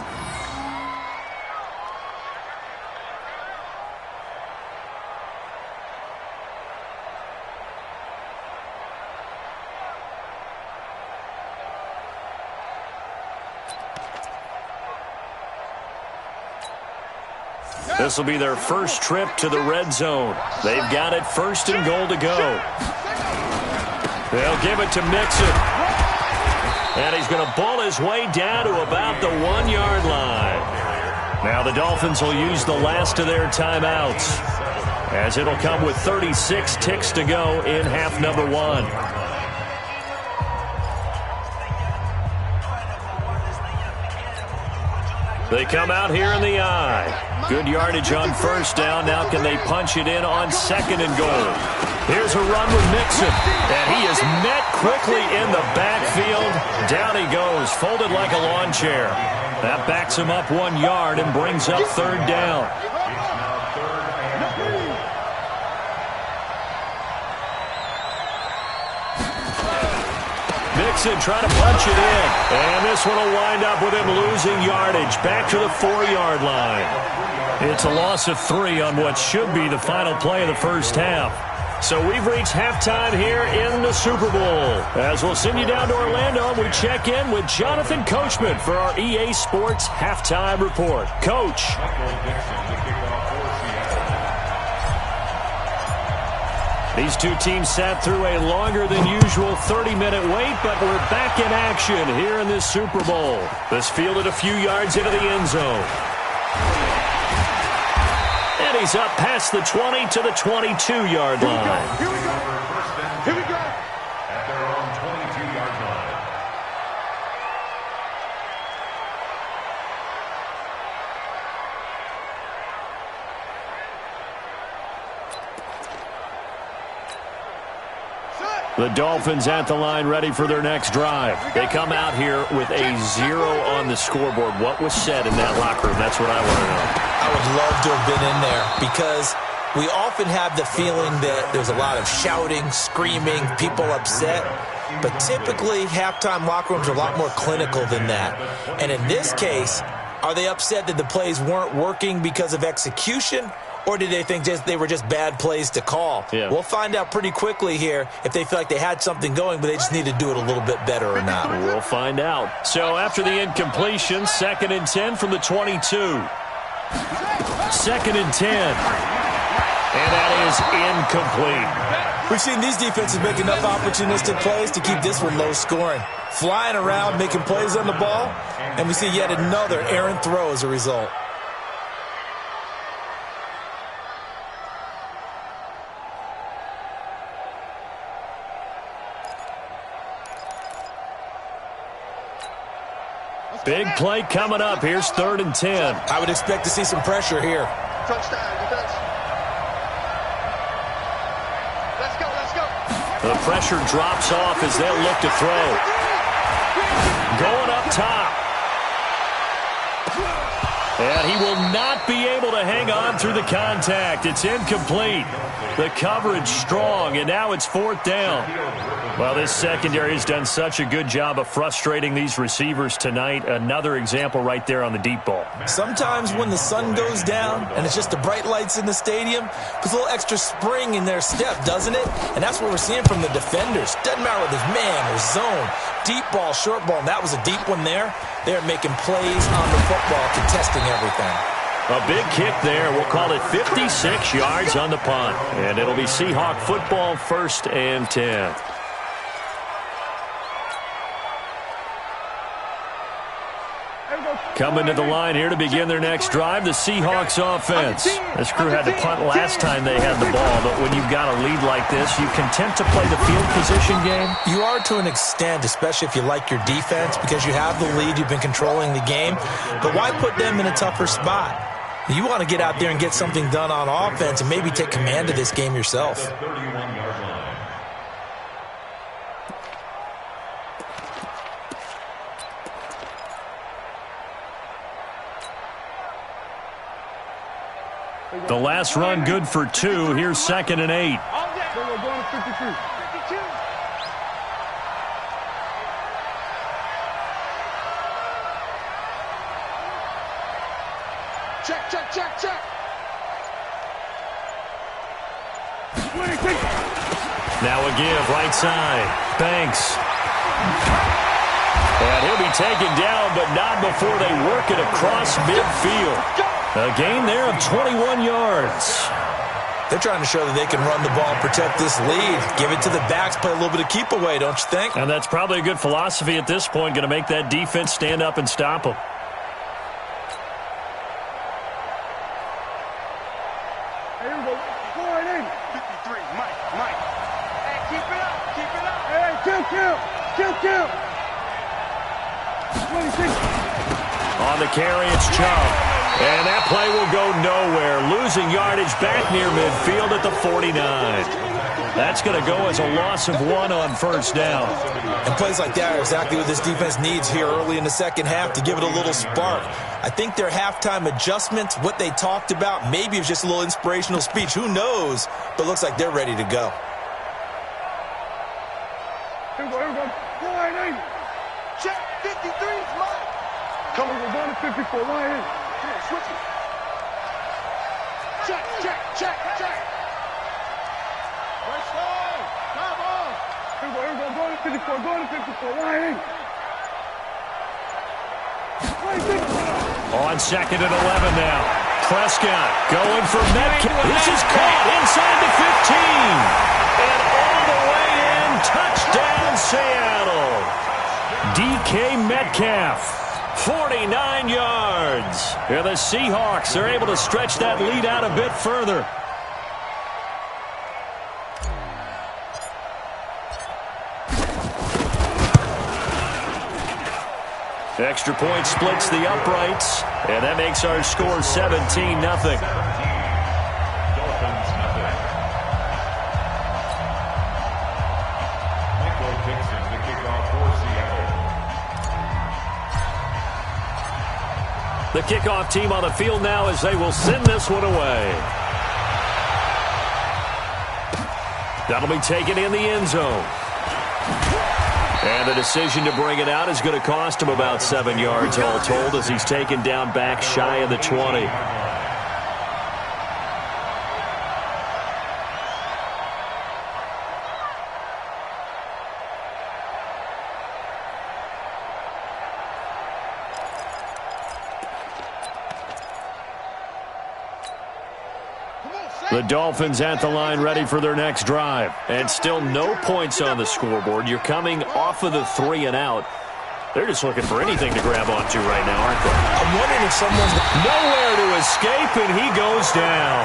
This will be their first trip to the red zone. They've got it 1st and goal to go. They'll give it to Mixon. And he's going to bull his way down to about the 1-yard line. Now the Dolphins will use the last of their timeouts, as it'll come with 36 ticks to go in half number 1. They come out here in the eye. Good yardage on 1st down. Now can they punch it in on 2nd and goal? Here's a run with Mixon. And he is met quickly in the backfield. Down he goes, folded like a lawn chair. That backs him up 1 yard and brings up 3rd down. Mixon trying to punch it in. And this one will wind up with him losing yardage back to the 4-yard line. It's a loss of 3 on what should be the final play of the first half. So we've reached halftime here in the Super Bowl. As we'll send you down to Orlando, we check in with Jonathan Coachman for our EA Sports Halftime Report. Coach. These two teams sat through a longer than usual 30-minute wait, but we're back in action here in this Super Bowl. This fielded a few yards into the end zone. And he's up past the 20 to the 22-yard line. Here we go. Here we go. At their own 22-yard line. The Dolphins at the line ready for their next drive. They come out here with a 0 on the scoreboard. What was said in that locker room? That's what I want to know. I would love to have been in there because we often have the feeling that there's a lot of shouting, screaming, people upset. But typically, halftime locker rooms are a lot more clinical than that. And in this case, are they upset that the plays weren't working because of execution? Or did they think they were just bad plays to call? Yeah. We'll find out pretty quickly here if they feel like they had something going, but they just need to do it a little bit better or not. We'll find out. So after the incompletion, 2nd and 10 from the 22. 2nd and 10. And that is incomplete. We've seen these defenses make enough opportunistic plays to keep this one low scoring. Flying around, making plays on the ball, and we see yet another errant throw as a result. Big play coming up. Here's 3rd and 10. I would expect to see some pressure here. Touchdown, defense. Let's go, let's go. The pressure drops off as they'll look to throw. Going up top. And he will not be able to hang on through the contact. It's incomplete. The coverage strong, and now it's 4th down. Well, this secondary has done such a good job of frustrating these receivers tonight. Another example right there on the deep ball. Sometimes when the sun goes down and it's just the bright lights in the stadium, puts a little extra spring in their step, doesn't it? And that's what we're seeing from the defenders. Doesn't matter whether it's man or zone, deep ball, short ball, and that was a deep one there. They're making plays on the football, contesting everything. A big kick there. We'll call it 56 yards on the punt. And it'll be Seahawk football, 1st and 10. Coming to the line here to begin their next drive, the Seahawks offense. This crew had to punt last time they had the ball, but when you've got a lead like this, you content to play the field position game? You are to an extent, especially if you like your defense, because you have the lead, you've been controlling the game. But why put them in a tougher spot? You want to get out there and get something done on offense and maybe take command of this game yourself. The last run good for 2. Here's 2nd and 8. We're going to 52. Check, check, check, check. 26. Now a give, right side. Banks. And he'll be taken down, but not before they work it across midfield. A gain there of 21 yards. They're trying to show that they can run the ball and protect this lead. Give it to the backs, play a little bit of keep away, don't you think? And that's probably a good philosophy at this point, going to make that defense stand up and stop them. Here we go. 4-8. 53. Mike. Hey, keep it up. Hey, kill. 26. On the carry, it's Chubb. And that play will go nowhere. Losing yardage back near midfield at the 49. That's going to go as a loss of 1 on 1st down. And plays like that are exactly what this defense needs here early in the second half to give it a little spark. I think their halftime adjustments, what they talked about, maybe it was just a little inspirational speech. Who knows? But it looks like they're ready to go. Here we go. 4-8. Check. 53 is mine. Come on, we're going to 54. 1-8. Come on, switch it. Check. Let's go. Come on. Here we go. Go to 54. 1-8. 26. On 2nd and 11 now. Prescott going for Metcalf. This is caught inside the 15. And all the way in. Touchdown, Seattle. DK Metcalf. 49 yards. Here the Seahawks are able to stretch that lead out a bit further. Extra point splits the uprights, and that makes our score 17-0. The kickoff team on the field now as they will send this one away. That'll be taken in the end zone. And the decision to bring it out is going to cost him about 7 yards all told as he's taken down back shy of the 20. The Dolphins at the line ready for their next drive. And still no points on the scoreboard. You're coming off of the 3 and out. They're just looking for anything to grab onto right now, aren't they? I'm wondering if someone's nowhere to escape, and he goes down.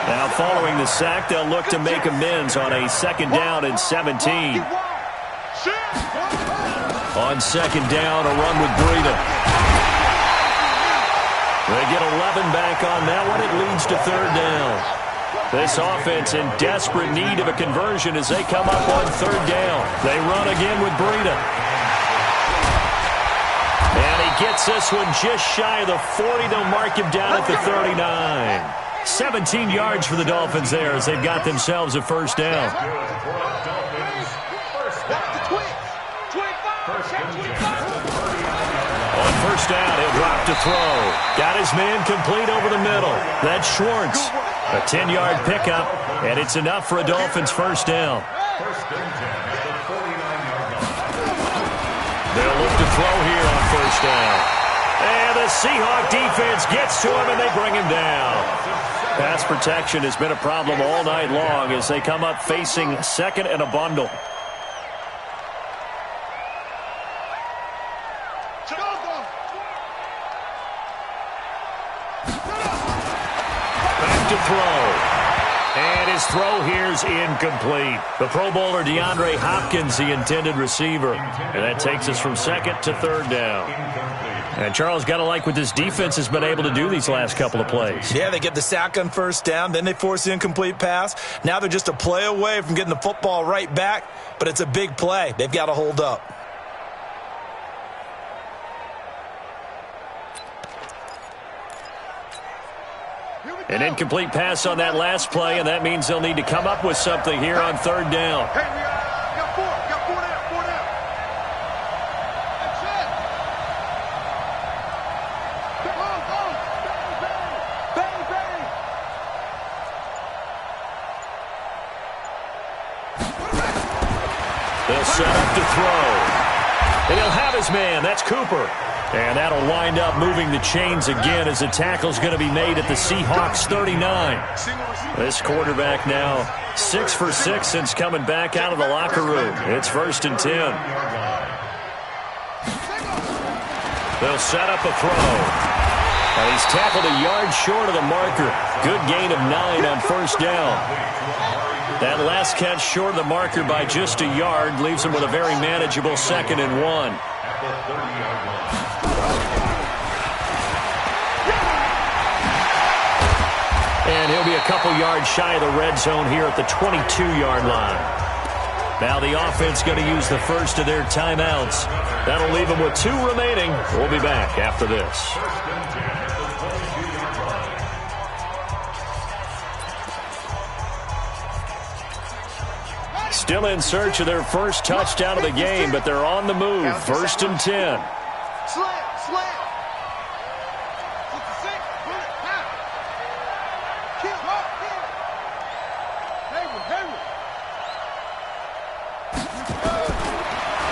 Now following the sack, they'll look to make amends on a 2nd down and 17. On 2nd down, a run with Breida. They get 11 back on that one. It leads to 3rd down. This offense in desperate need of a conversion as they come up on 3rd down. They run again with Breida. And he gets this one just shy of the 40. They'll mark him down at the 39. 17 yards for the Dolphins there as they've got themselves a 1st down. On 1st down, he'll drop to throw. Got his man complete over the middle. That's Schwartz. A 10-yard pickup, and it's enough for a Dolphins 1st down. They'll look to throw here on 1st down. And the Seahawk defense gets to him, and they bring him down. Pass protection has been a problem all night long as they come up facing 2nd and a bundle. And his throw here's incomplete. The Pro Bowler DeAndre Hopkins, the intended receiver. And that takes us from 2nd to 3rd down. And Charles, got to like what this defense has been able to do these last couple of plays. Yeah, they get the sack on 1st down, then they force the incomplete pass. Now they're just a play away from getting the football right back, but it's a big play. They've got to hold up. An incomplete pass on that last play, and that means they'll need to come up with something here on 3rd down. Hey, got four down. That's it. They'll set up to throw. And he'll have his man. That's Cooper. And that'll wind up moving the chains again as the tackle's going to be made at the Seahawks 39. This quarterback now 6 for 6 since coming back out of the locker room. It's 1st and 10. They'll set up a throw. And he's tackled a yard short of the marker. Good gain of 9 on 1st down. That last catch short of the marker by just a yard leaves him with a very manageable 2nd and 1. And he'll be a couple yards shy of the red zone here at the 22-yard line. Now the offense going to use the first of their timeouts. That'll leave them with 2 remaining. We'll be back after this. Still in search of their first touchdown of the game, but they're on the move. 1st and 10. Slam.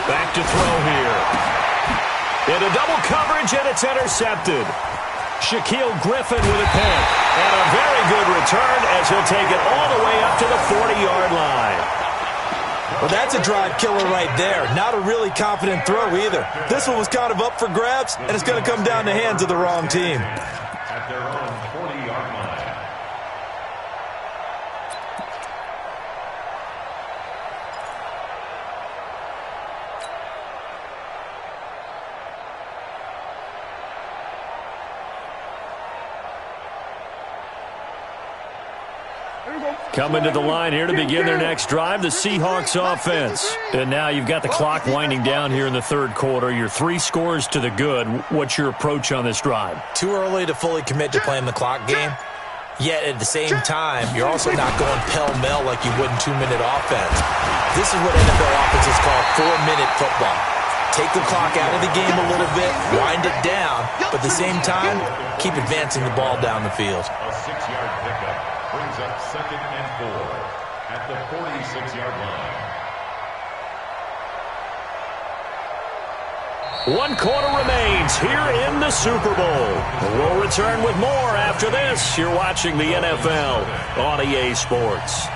Back to throw here. Into double coverage, and it's intercepted. Shaquille Griffin with a pick. And a very good return as he'll take it all the way up to the 40-yard line. Well, that's a drive killer right there. Not a really confident throw either. This one was kind of up for grabs, and it's going to come down the hands of the wrong team. At their own 40-yard line. Here we Coming to the line here to begin their next drive, the Seahawks offense. And now you've got the clock winding down here in the third quarter. You're 3 scores to the good. What's your approach on this drive? Too early to fully commit to playing the clock game. Yet at the same time, you're also not going pell-mell like you would in 2-minute offense. This is what NFL offenses call 4-minute football. Take the clock out of the game a little bit, wind it down, but at the same time, keep advancing the ball down the field. A 6-yard pickup brings up 2nd and 4 at the 46-yard line. 1 quarter remains here in the Super Bowl. We'll return with more after this. You're watching the NFL on EA Sports.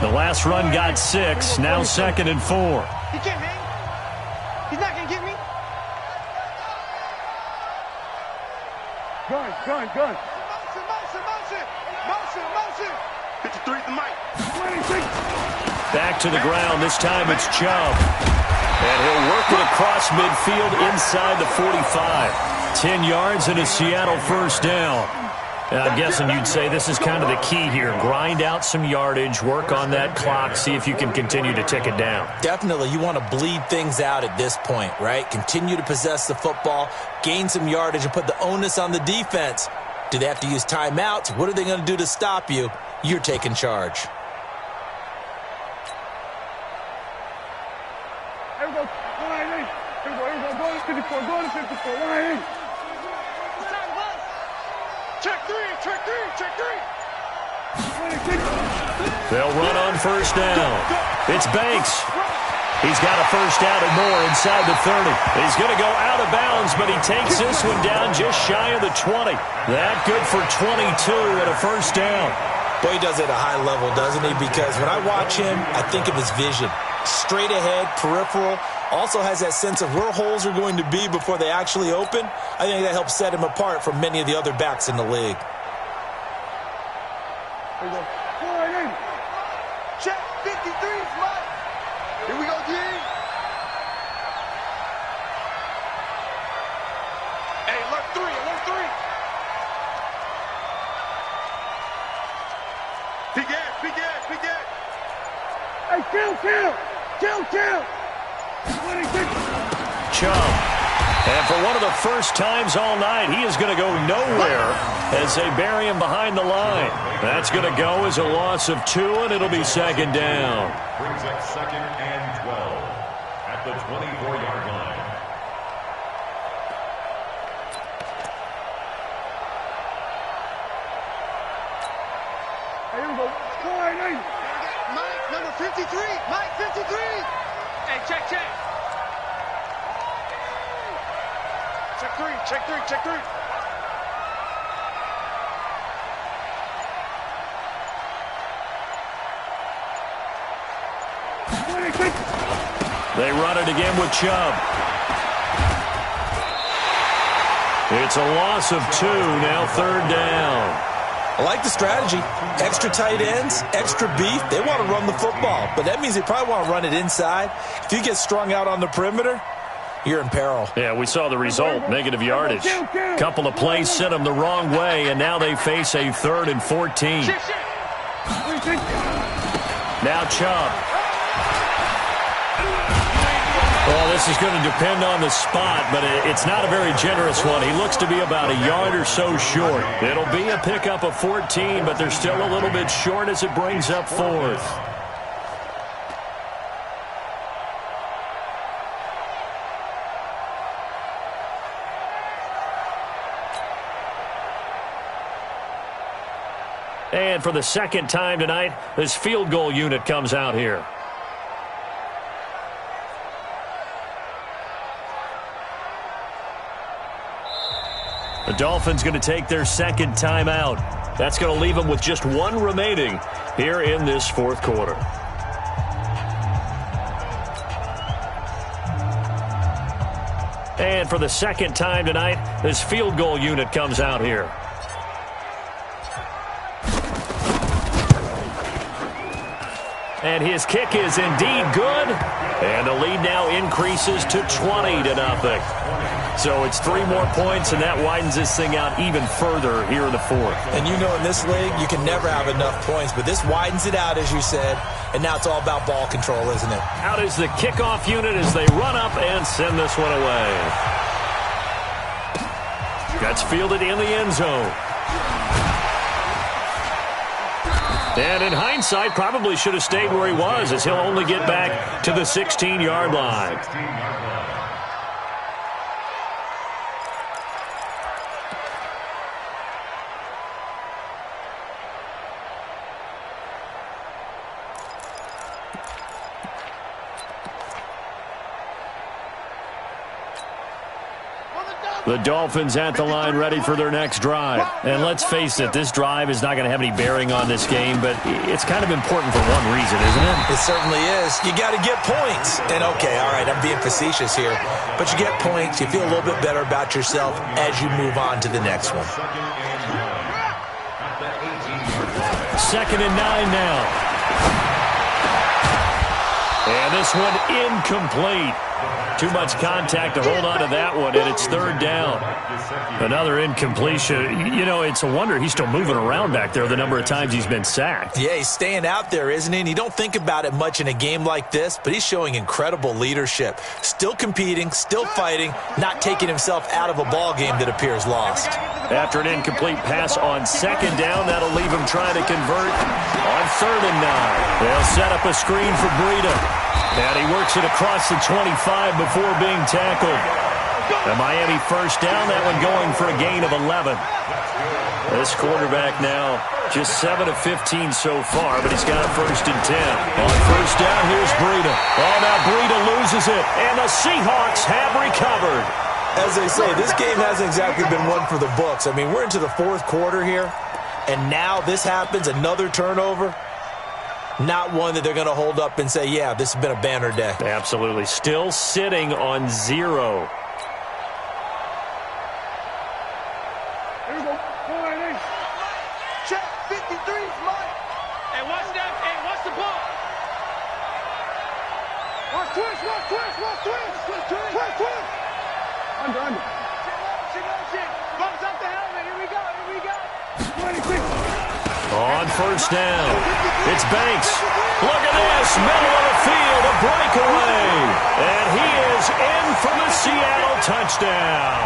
The last run got 6, now 2nd and 4. He can't hang. He's not going to get me. Gun. Motion. 53 to Mike. 26. Back to the ground. This time it's Chubb. And he'll work it across midfield inside the 45. 10 yards and a Seattle first down. I'm guessing you'd say this is kind of the key here. Grind out some yardage, work on that clock, see if you can continue to tick it down. Definitely. You want to bleed things out at this point, right? Continue to possess the football, gain some yardage, and put the onus on the defense. Do they have to use timeouts? What are they going to do to stop you? You're taking charge. Here we go. Line in. Here we go. Go to 54. Line in. Check three. They'll run on first down. It's Banks. He's got a first down and more inside the 30. He's going to go out of bounds, but he takes this one down just shy of the 20. That good for 22 and a first down. Boy, he does it at a high level, doesn't he? Because when I watch him, I think of his vision. Straight ahead, peripheral. Also has that sense of where holes are going to be before they actually open. I think that helps set him apart from many of the other backs in the league. Here we go. Check 53, Mike. Here we go, D. Hey, alert 3. Big gas. Hey, kill. 26. Chubb. And for one of the first times all night, he is going to go nowhere as they bury him behind the line. That's going to go as a loss of 2, and it'll be 2nd down. Brings up 2nd and 12 at the 24-yard line. Here we go. Line in. Mike, number 53. Mike, 53. Hey, check. Check three. They run it again with Chubb. It's a loss of 2, now 3rd down. I like the strategy. Extra tight ends, extra beef. They want to run the football, but that means they probably want to run it inside. If you get strung out on the perimeter, you're in peril. Yeah, we saw the result, negative yardage. Couple of plays sent them the wrong way, and now they face a 3rd and 14. Now Chubb. Well, this is going to depend on the spot, but it's not a very generous one. He looks to be about a yard or so short. It'll be a pickup of 14, but they're still a little bit short as it brings up 4th. And for the 2nd time tonight, this field goal unit comes out here. The Dolphins going to take their 2nd timeout. That's going to leave them with just 1 remaining here in this 4th quarter. And for the 2nd time tonight, this field goal unit comes out here. And his kick is indeed good. And the lead now increases to 20-0. So it's 3 more points, and that widens this thing out even further here in the fourth. And you know in this league, you can never have enough points, but this widens it out, as you said, and now it's all about ball control, isn't it? Out is the kickoff unit as they run up and send this one away. That's fielded in the end zone. And in hindsight, probably should have stayed where he was, as he'll only get back to the 16-yard line. The Dolphins at the line, ready for their next drive. And let's face it, this drive is not going to have any bearing on this game, but it's kind of important for one reason, isn't it? It certainly is. You got to get points. And, okay, all right, I'm being facetious here, but you get points, you feel a little bit better about yourself as you move on to the next one. 2nd and 9 now. And this one incomplete. Too much contact to hold on to that one, and it's 3rd down. Another incompletion. You know, it's a wonder he's still moving around back there the number of times he's been sacked. Yeah, he's staying out there, isn't he? And you don't think about it much in a game like this, but he's showing incredible leadership. Still competing, still fighting, not taking himself out of a ball game that appears lost. After an incomplete pass on 2nd down, that'll leave him trying to convert on 3rd and 9. They'll set up a screen for Breida. And he works it across the 25 before being tackled. The Miami 1st down, that one going for a gain of 11. This quarterback now just 7 of 15 so far, but he's got a 1st and 10. On 1st down, here's Breida. Oh, now Breida loses it, and the Seahawks have recovered. As they say, this game hasn't exactly been one for the books. I mean, we're into the 4th quarter here, and now this happens, another turnover. Not one that they're going to hold up and say, yeah, this has been a banner day. Absolutely. Still sitting on 0. Here we go. 4-8. Check, 53 is mine. Hey, watch that. Hey, watch the ball. Watch twist, watch twist, watch twist. Twist, twist. Under. Shit. Bumps up the helmet. Here we go. 26. On 1st down, it's Banks. Look at this, middle of the field, a breakaway. And he is in for the Seattle touchdown.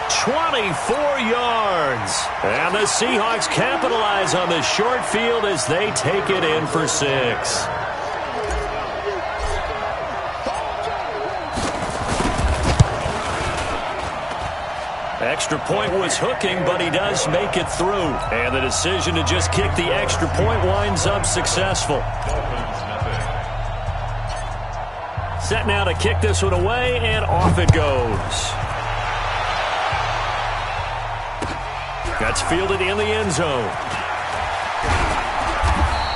24 yards. And the Seahawks capitalize on the short field as they take it in for 6. Extra point was hooking, but he does make it through. And the decision to just kick the extra point winds up successful. Set now to kick this one away, and off it goes. That's fielded in the end zone.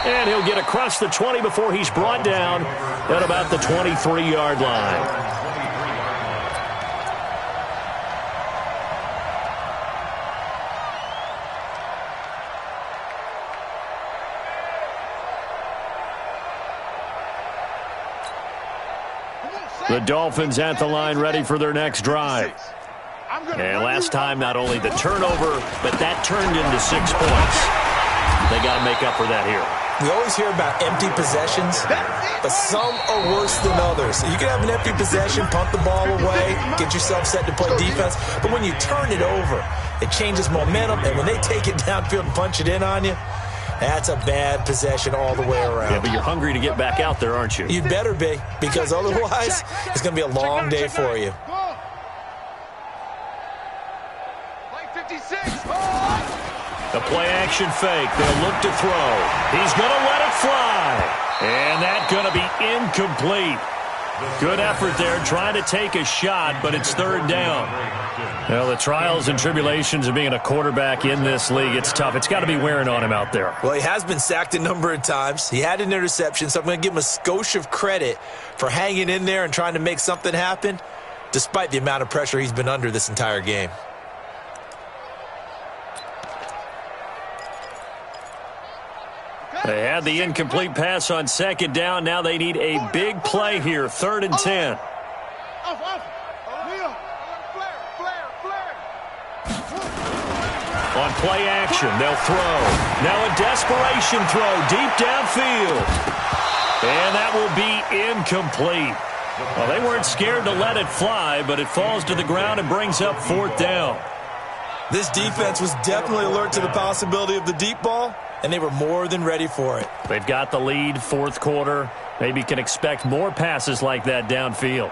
And he'll get across the 20 before he's brought down at about the 23-yard line. The Dolphins at the line, ready for their next drive. And last time, not only the turnover, but that turned into 6 points. They got to make up for that here. We always hear about empty possessions, but some are worse than others. You can have an empty possession, pump the ball away, get yourself set to play defense, but when you turn it over, it changes momentum, and when they take it downfield and punch it in on you, that's a bad possession all the way around. Yeah, but you're hungry to get back out there, aren't you? You better be, because otherwise it's going to be a long day for you. The play-action fake. They'll look to throw. He's going to let it fly. And that's going to be incomplete. Good effort there, trying to take a shot, but it's 3rd down. Well, the trials and tribulations of being a quarterback in this league, it's tough. It's got to be wearing on him out there. Well, he has been sacked a number of times. He had an interception, so I'm going to give him a skosh of credit for hanging in there and trying to make something happen, despite the amount of pressure he's been under this entire game. They had the incomplete pass on second down. Now they need a big play here, 3rd and 10. On play action, they'll throw. Now a desperation throw deep downfield. And that will be incomplete. Well, they weren't scared to let it fly, but it falls to the ground and brings up 4th down. This defense was definitely alert to the possibility of the deep ball, and they were more than ready for it. They've got the lead, 4th quarter. Maybe can expect more passes like that downfield.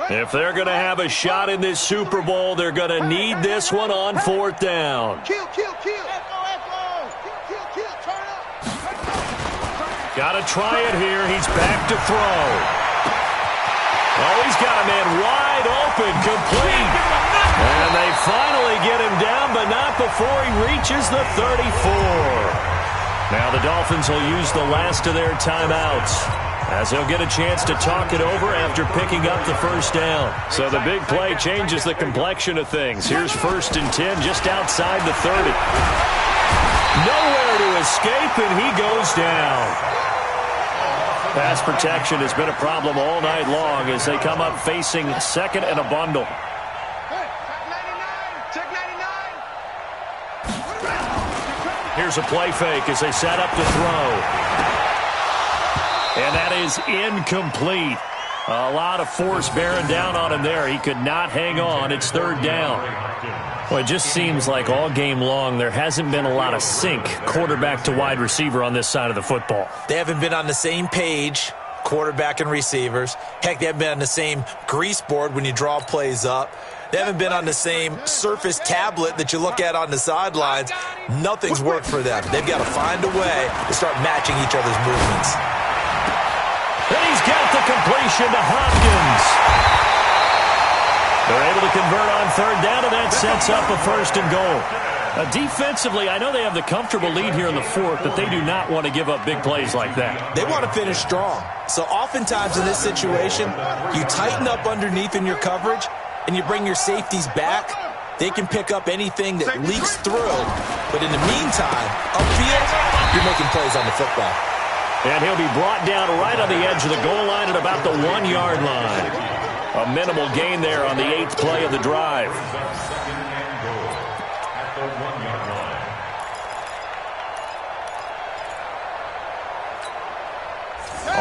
If they're going to have a shot in this Super Bowl, they're going to need this one on 4th down. Got to try it here. He's back to throw. Oh, he's got a man wide open, complete. And they finally get him down, but not before he reaches the 34. Now the Dolphins will use the last of their timeouts, as they'll get a chance to talk it over after picking up the 1st down. So the big play changes the complexion of things. Here's 1st and 10 just outside the 30. Nowhere to escape, and he goes down. Pass protection has been a problem all night long as they come up facing 2nd and a bundle. Here's a play fake as they set up to throw. And that is incomplete. A lot of force bearing down on him there. He could not hang on. It's 3rd down. Well, it just seems like all game long there hasn't been a lot of sync quarterback to wide receiver on this side of the football. They haven't been on the same page, quarterback and receivers. Heck, they haven't been on the same grease board when you draw plays up. They haven't been on the same Surface tablet that you look at on the sidelines. Nothing's worked for them. They've got to find a way to start matching each other's movements. And he's got the completion to Hopkins. They're able to convert on 3rd down, and that sets up a 1st and goal. Defensively, I know they have the comfortable lead here in the 4th, but they do not want to give up big plays like that. They want to finish strong. So oftentimes in this situation, you tighten up underneath in your coverage, and you bring your safeties back. They can pick up anything that leaks through. But in the meantime, upfield, you're making plays on the football. And he'll be brought down right on the edge of the goal line at about the 1-yard line. A minimal gain there on the 8th play of the drive.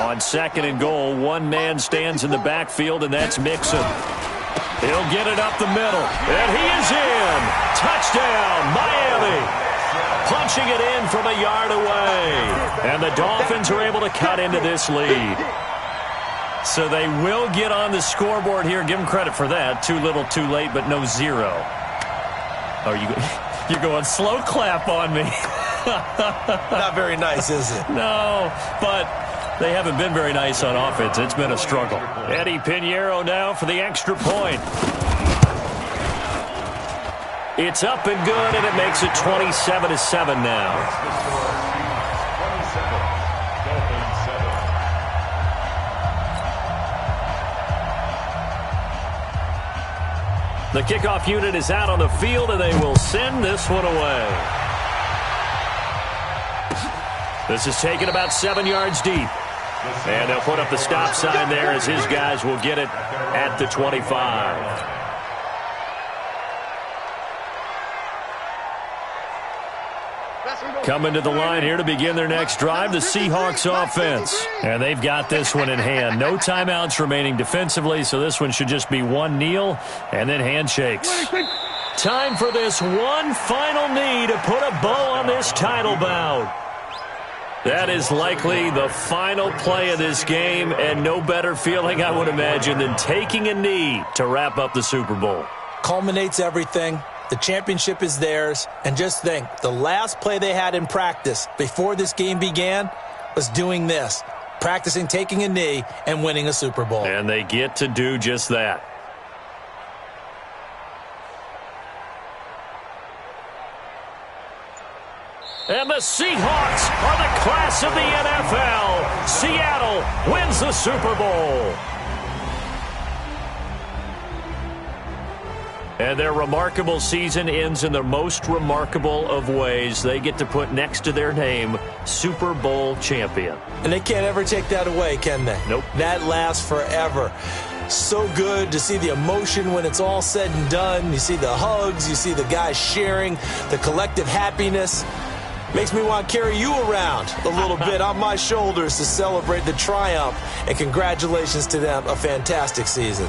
On 2nd and goal, one man stands in the backfield, and that's Mixon. He'll get it up the middle, and he is in. Touchdown, Miami. Punching it in from a yard away. And the Dolphins are able to cut into this lead. So they will get on the scoreboard here. Give them credit for that. Too little, too late, but no 0. Oh, you're going slow clap on me. Not very nice, is it? No, but they haven't been very nice on offense. It's been a struggle. Eddie Pinheiro now for the extra point. It's up and good, and it makes it 27-7 now. The kickoff unit is out on the field, and they will send this one away. This is taken about 7 yards deep. And they'll put up the stop sign there as his guys will get it at the 25. Coming to the line here to begin their next drive, the Seahawks offense. And they've got this one in hand. No timeouts remaining defensively, so this one should just be one kneel and then handshakes. Time for this one final knee to put a bow on this title bout. That is likely the final play of this game, and no better feeling, I would imagine, than taking a knee to wrap up the Super Bowl. Culminates everything. The championship is theirs. And just think, the last play they had in practice before this game began was doing this, practicing taking a knee and winning a Super Bowl. And they get to do just that. And the Seahawks are the class of the NFL Seattle wins the Super Bowl. And their remarkable season ends in the most remarkable of ways. They get to put next to their name, Super Bowl champion. And they can't ever take that away, can they? Nope. That lasts forever. So good to see the emotion when it's all said and done. You see the hugs, you see the guys sharing, the collective happiness. Makes me want to carry you around a little bit on my shoulders to celebrate the triumph. And congratulations to them, a fantastic season.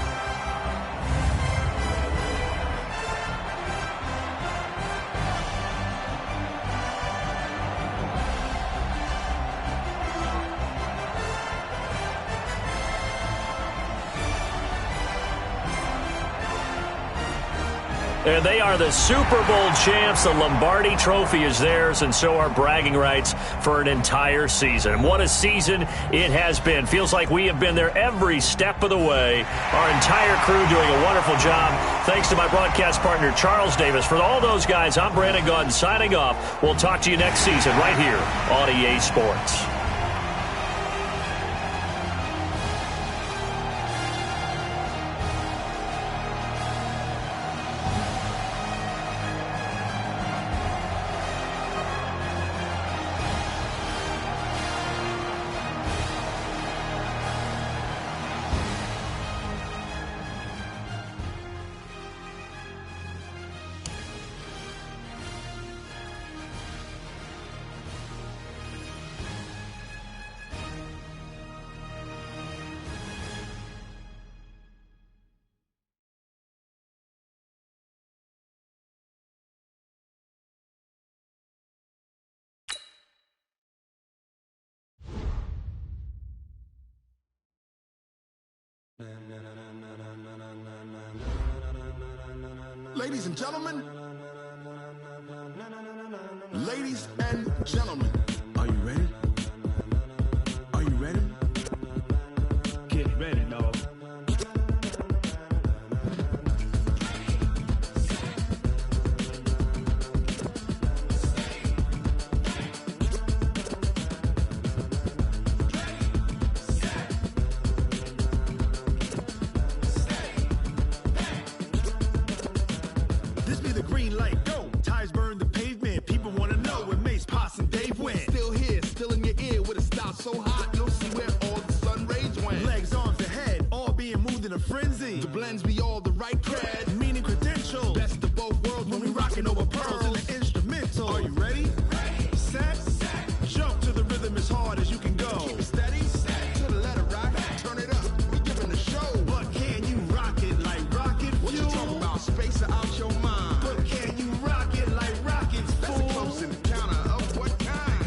And they are the Super Bowl champs. The Lombardi Trophy is theirs, and so are bragging rights for an entire season. And what a season it has been. Feels like we have been there every step of the way. Our entire crew doing a wonderful job. Thanks to my broadcast partner, Charles Davis. For all those guys, I'm Brandon Gaudin signing off. We'll talk to you next season right here on EA Sports. Ladies and gentlemen, ladies and gentlemen, are you ready? Are you ready? Get ready, dog. This be the green light, go. Tires burn the pavement. People want to know where Mace, Poss, and Dave went. Still here, still in your ear with a style so hot, you'll see where all the sun rays went. Legs, arms, and head, all being moved in a frenzy. The blends be all the right cred, meaning credentials. Best of both worlds when we rockin' over pearls in the instrumental. Are you ready? Set, jump to the rhythm as hard as you can go. Keep it steady, to the letter rock, turn it up, we giving the show. But can you rock it like rocket fuel? What you talking about, space out your mind? But can you rock it like rockets, fool? That's a close encounter of what kind?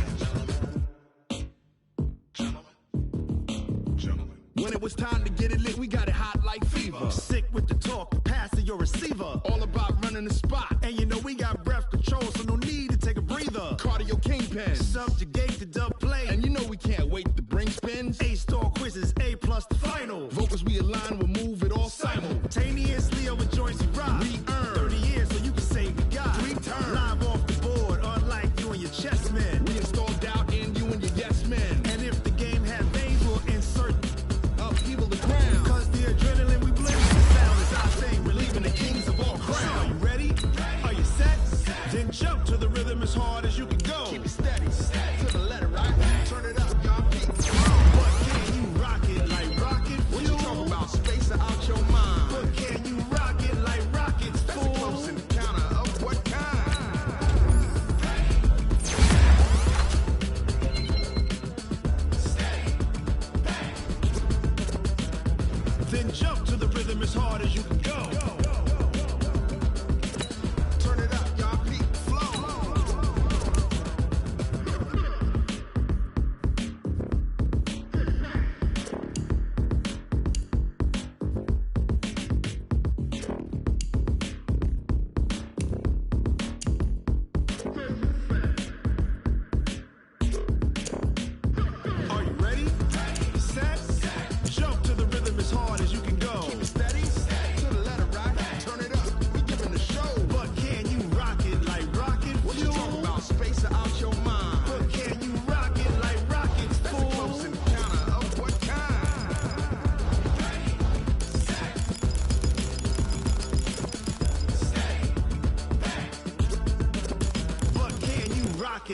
Gentlemen. When it was time to get it lit, we got it hot like fever. Sick with the talk, the pass to your receiver. All about running the spot. And you know we got breath control, so no need to take a breather. Cardio kingpin, subjugate the dub play. And you know we can't wait to bring spins. A-star quizzes, A+ the final. Vocals we align, we'll move it all simultaneously over joints we rock. We earn 30 years, so you can say we got 3 turns. Live off the board, unlike you and your chess men. We install doubt in you and your yes men. And if the game had veins, we'll insert upheaval the ground. Cause the adrenaline we blaze, the sound is our thing, relieving the kings of all crowns. So are you ready? Are you set? Then jump to the rhythm as hard as you can go. Keep it steady, to the letter right. Turn it up, y'all beat. But can you rock it like rocket fuel? What you talking about, space out your mind? But can you rock it like rockets, fool? That's a close encounter of what kind? Then jump to the rhythm as hard as you can go. Turn it up, y'all beat, flow. Are you ready? Set, jump to the rhythm as hard as you can go. Keep it steady, to the letter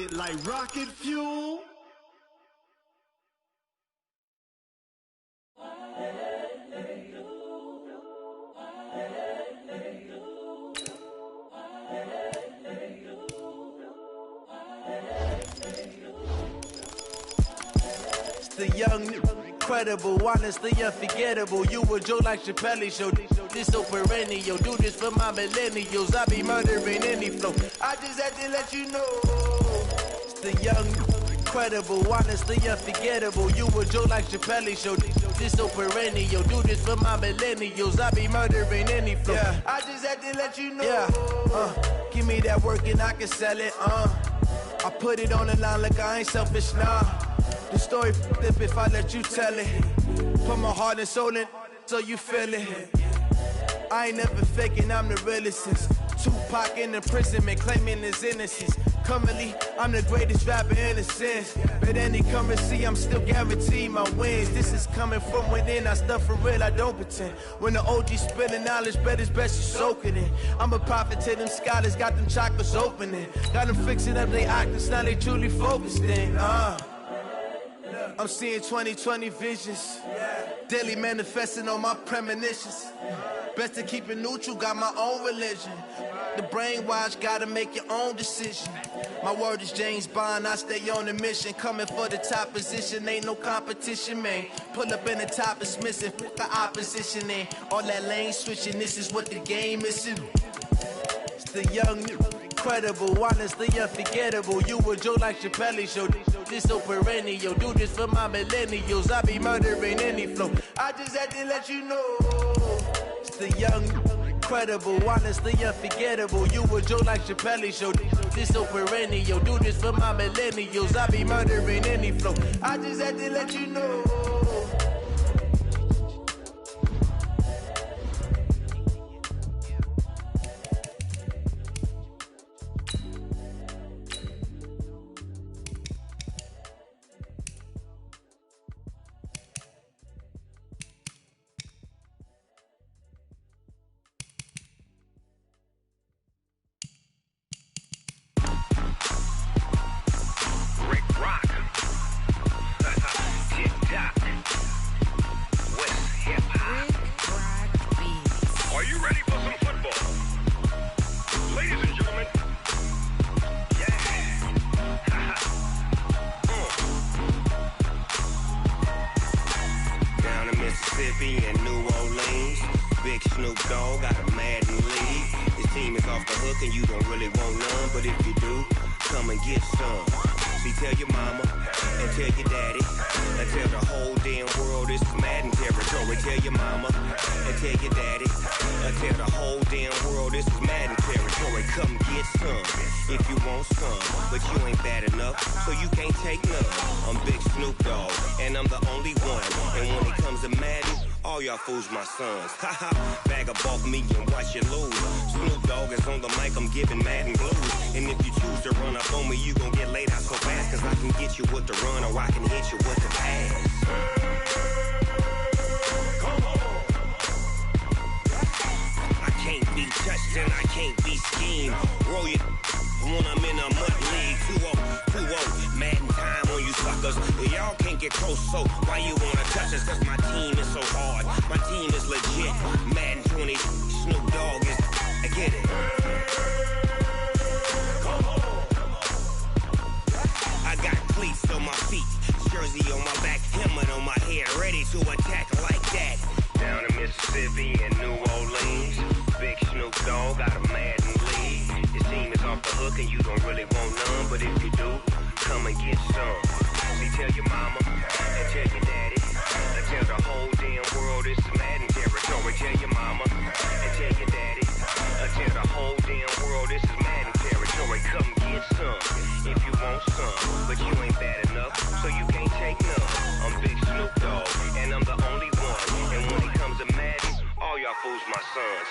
it like rocket fuel. The young, incredible, honestly unforgettable. You a Joe like Chappelle show. This so perennial. Do this for my millennials. I be murdering any flow. I just had to let you know. It's the young, incredible, honestly unforgettable. You a Joe like Chappelle show. This so perennial. Do this for my millennials. I be murdering any flow. Yeah. I just had to let you know. Yeah. Give me that work and I can sell it. I put it on the line like I ain't selfish, nah. The story flip if I let you tell it. Put my heart and soul in so you feel it. I ain't never faking, I'm the realest since Tupac in imprisonment, claiming his innocence. Currently, I'm the greatest rapper in a sense. But any currency, I'm still guaranteed my wins. This is coming from within, I stuff for real, I don't pretend. When the OG spilling knowledge, bet it's best you soak it in. I'm a prophet to them scholars, got them chakras opening. Got them fixing up they octaves, now they truly focused in. I'm seeing 2020 visions. Daily manifesting on my premonitions. Best to keep it neutral, got my own religion. The brainwash, gotta make your own decision. My word is James Bond, I stay on the mission. Coming for the top position, ain't no competition, man. Pull up in the top, it's missing, put the opposition in. All that lane switching, this is what the game is. It's the young, incredible, honestly unforgettable. You a Joe like Chappelle show. This so perennial. Do this for my millennials. I be murdering any flow. I just had to let you know. It's the young, incredible, honestly unforgettable. You a Joe like Chappelle show. This so perennial. Do this for my millennials. I be murdering any flow. I just had to let you know. Fools my sons. Haha, bag up off me and watch you lose. Snoop Dogg is on the mic, I'm giving Madden blues. And if you choose to run up on me, you gon' get laid out so fast. Cause I can get you with the run or I can hit you with the pass. I can't be touched and I can't be schemed. Roll you when I'm in a mud league. 2-0, Madden time on you suckers. Y'all can't get close, so why you wanna touch us? Cause my team is so hard. My team is legit. Madden 20, Snoop Dogg is. I get it. I got cleats on my feet, jersey on my back, helmet on my head, ready to attack like that. Down in Mississippi and New Orleans, big Snoop Dogg got a Madden lead. His team is off the hook and you don't really want none, but if you do, come and get some. See, tell your mama and tell your daddy, and tell the whole damn world it's Madden territory. Tell your mama and tell your daddy, and tell the whole damn world this is Madden territory. Come get some if you want some, but you ain't bad enough, so you can't take none. I'm Big Snoop Dogg, and I'm the only one. And when it comes to Madden, all y'all fools my sons.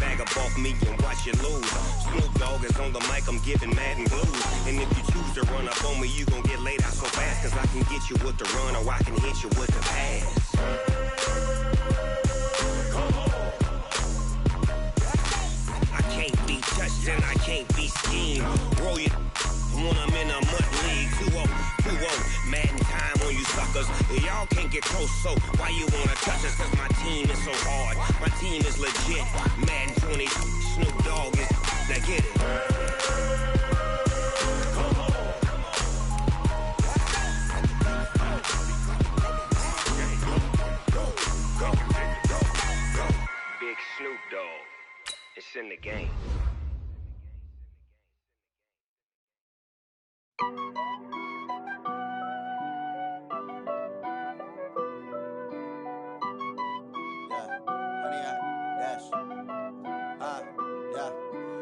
Bag up off me and watch you lose. Snoop Dogg is on the mic, I'm giving Madden blues. And if you choose to run up on me, you gon' get laid out so fast. Cause I can get you with the run or I can hit you with the pass. I can't be touched and I can't be schemed. Roll you when I'm in a mud league. 2-0, Madden time on you suckers. Y'all can't get close, so why you wanna touch us? Cause my team is so hard, my team is legit. Madden 20, Snoop Dogg is, now get it. Big Snoop Dogg, it's in the game.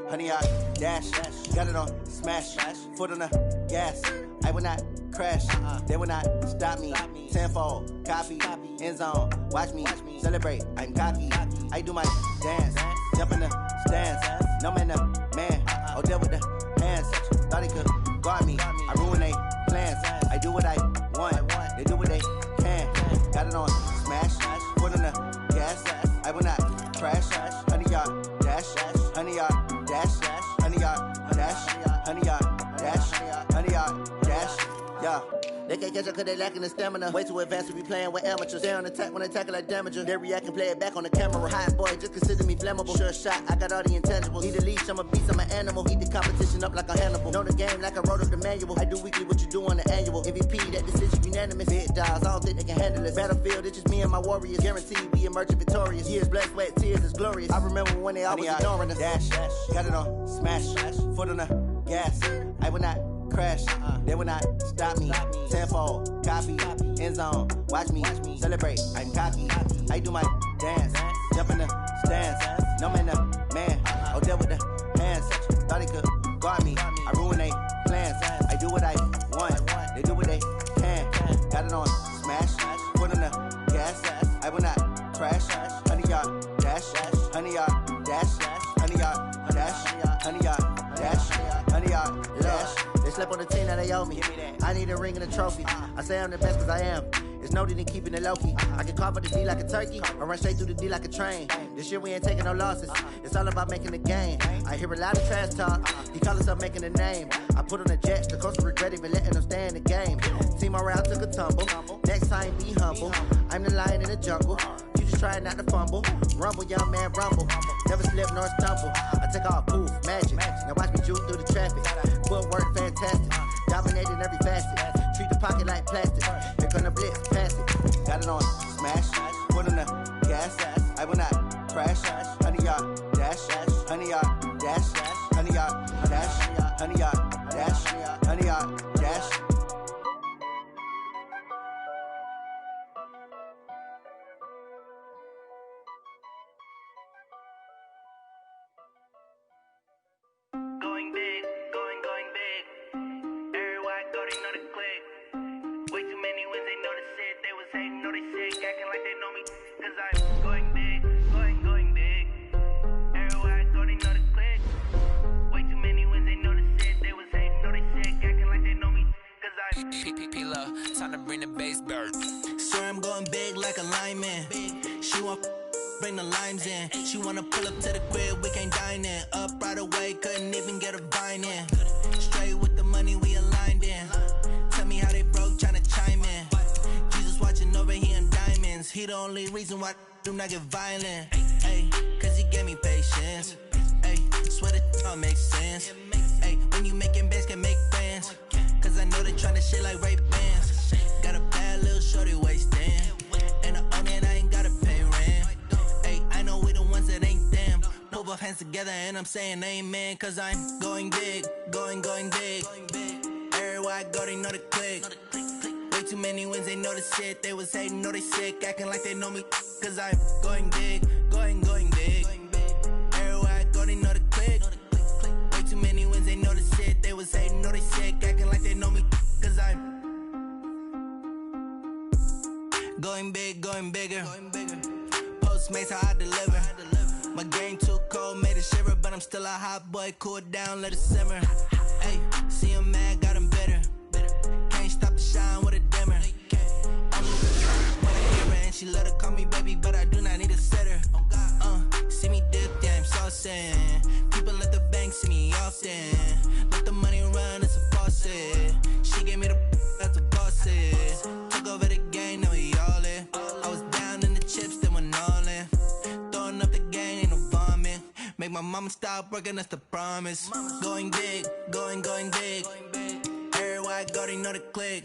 Honey, I dash, got it on smash, foot on the gas. I will not crash, they will not stop me. Tenfold, copy, end zone, watch me celebrate. I'm cocky, I do my dance, jump in the stands. No man, man, I'll deal with the hands. Thought he could guard me, I ruin they plans. I do what I want, they do what they can. Got it on smash, foot on the gas. I will not crash, honey, y'all dash, honey, y'all dash, honey, y'all dash, honey, y'all dash, honey, y'all dash, yeah. They can't catch up cause they lacking the stamina. Way too advanced to be playing with amateurs. They on attack when they tackle like damager. They react and play it back on the camera. Hot boy, just consider me flammable. Sure shot, I got all the intangibles. Need a leash, I'm a beast, I'm an animal. Eat the competition up like a Hannibal. Know the game like I wrote up the manual. I do weekly what you do on the annual. MVP, that decision unanimous. Big dogs, I don't think they can handle it. Battlefield, it's just me and my warriors. Guaranteed we emerge victorious. Years, blood, sweat, tears, is glorious. I remember when they always ignoring us. Dash, got it on smash, foot on the gas. I will not crash, they will not stop me. Tenfold, copy, end zone, watch me celebrate. I'm cocky, I do my dance, jump in the stands. No man, man, I'll deal with the hands. Thought he could guard me, I ruin they plans. I do what I want, they do what they can. Got it on smash, foot on the gas. I will not crash, honey, y'all dash, honey, y'all dash, honey, y'all dash, honey, y'all dash, honey, y'all dash. They slept on the team that they owe me. I need a ring and a trophy. I say I'm the best cause I am. It's noted in keeping it low-key. I can carve up the D like a turkey or run straight through the D like a train. This year we ain't taking no losses. It's all about making the game. I hear a lot of trash talk. He call himself making a name. I put on the Jets. The coach regret even letting them stay in the game. Team morale took a tumble. Next time be humble. I'm the lion in the jungle. You just try not to fumble. Rumble, young man, rumble. Never slip nor stumble. I take off, poof, magic. Now watch me juke through the traffic. Footwork fantastic. Dominating every facet. Treat the pocket like plastic. Here come the blitz, pass it. Got it on smash. Foot on the gas. I will not crash. Honey, y'all dash. Honey, y'all dash. Honey, y'all dash. Honey, y'all dash. Honey, y'all dash. Going big, going big. Everywhere I go, they know the click. Way too many wins, they know the shit. They was hating, know they sick, acting like they know me. Cause I'm going big, going big. Everywhere I go, they know the click. Way too many wins, they know the shit. They was hating, know they sick, acting like they know me. Cause I'm P-P-P-Love, time to bring the bass bird. Swear I'm going big like a lineman. She want bring the limes in. She wanna pull up to the crib, we can't dine in. Up right away, couldn't even get a vine in. Straight with the money we aligned in. Tell me how they broke, tryna chime in. Jesus watching over here in diamonds. He the only reason why I do not get violent. Ay, cause he gave me patience. Ay, swear that all makes sense. Ay, when you making bands, can make friends. Cause I know they tryna shit like Ray Bans. Got a bad little shorty wasting. And I own it, I ain't gotta pay rent. Ay, I know we the ones that ain't them. Put both hands together and I'm saying amen. Cause I'm going big, going big. Everywhere I go, they know the click. Way too many wins, they know the shit. They was hating, know they sick, acting like they know me. Cause I'm going big, going big. Everywhere I go, they know the click. Way too many wins, they know the shit. They was hating, know they sick, acting like they know me. Cause I'm going big, going bigger. Postmates how I deliver. My game too cold, made it shiver, but I'm still a hot boy. Cool down, let it simmer. Hey, see him mad, got him bitter. Can't stop the shine with a dimmer. I'm with a hero and she let her call me baby, but I do not need a sitter. See me dip, yeah, I'm saucing. People at the bank see me often. Let the money run, it's a false I'ma stop working, that's the promise. Going big, going big. Everywhere I go, they know the click.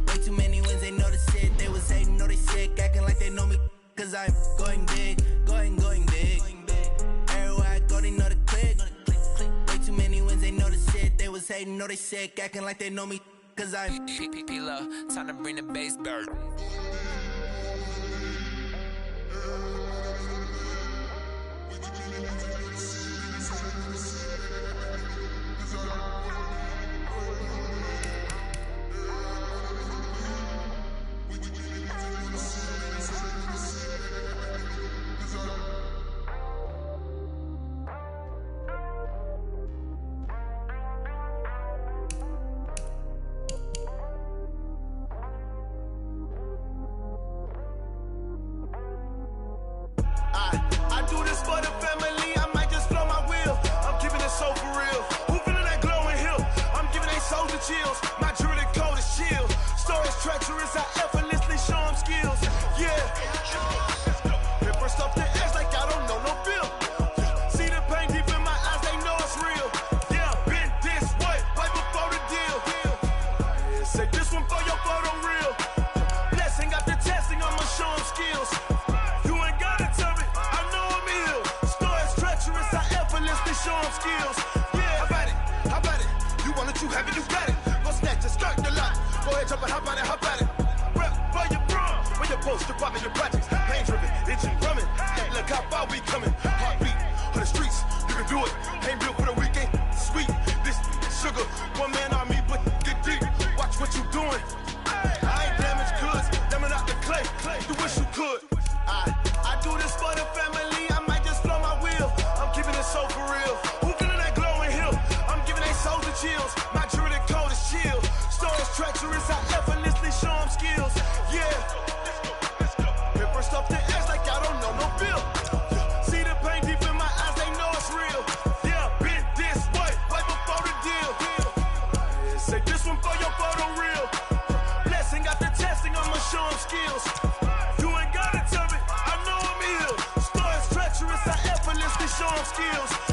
Way too many wins, they know the shit. They was hating, know they sick, acting like they know me. Cause I'm going big, going big. Everywhere I go, they know the click. Way too many wins, they know the shit. They was hating, know they sick, acting like they know me. Cause I'm P-P-P-Love, time to bring the bass bird. I do this for the family, I might just blow my wheel. I'm keeping it so for real. Who feeling that glowing hill? I'm giving they souls the chills. My jewelry cold as chill. Stories treacherous, I effortlessly show them skills. Yeah. Paper stuff the edge like I don't know no feel. See the pain deep in my eyes, they know it's real. Yeah, been this way, right before the deal. Say this one for your photo real. Blessing after testing, I'ma show them skills. You ain't gotta tell me, I know I'm ill. Stories treacherous, I effortlessly show them skills. Yeah, how about it? You want it, you have it, you got it. Go snatch it, skirt the lot. Go ahead, jump it, how about it? Rep for your bro, for your post, your pop, and your projects. Pain driven, itching, drumming. Look how far we coming. Heartbeat on the streets, you can do it. Ain't built for the weekend, sweet. This sugar, one man army, but get deep. Watch what you doing. I ain't damaged goods, damn it out the clay. You wish you could. I do this for the family, I might just blow my wheel. I'm keeping it so for real. Who feeling that glowing hill? I'm giving they souls the chills. My jewelry cold as chill. Stories treacherous, I effortlessly show them skills. Yeah. Paper stuff the edge like I don't know no feel. See the pain deep in my eyes, they know it's real. Yeah, been this way, right before the deal. Say this one for your photo real. Blessing after testing, I'ma show them skills. You ain't gotta tell me, I know I'm ill. Stories treacherous, I effortlessly show them skills.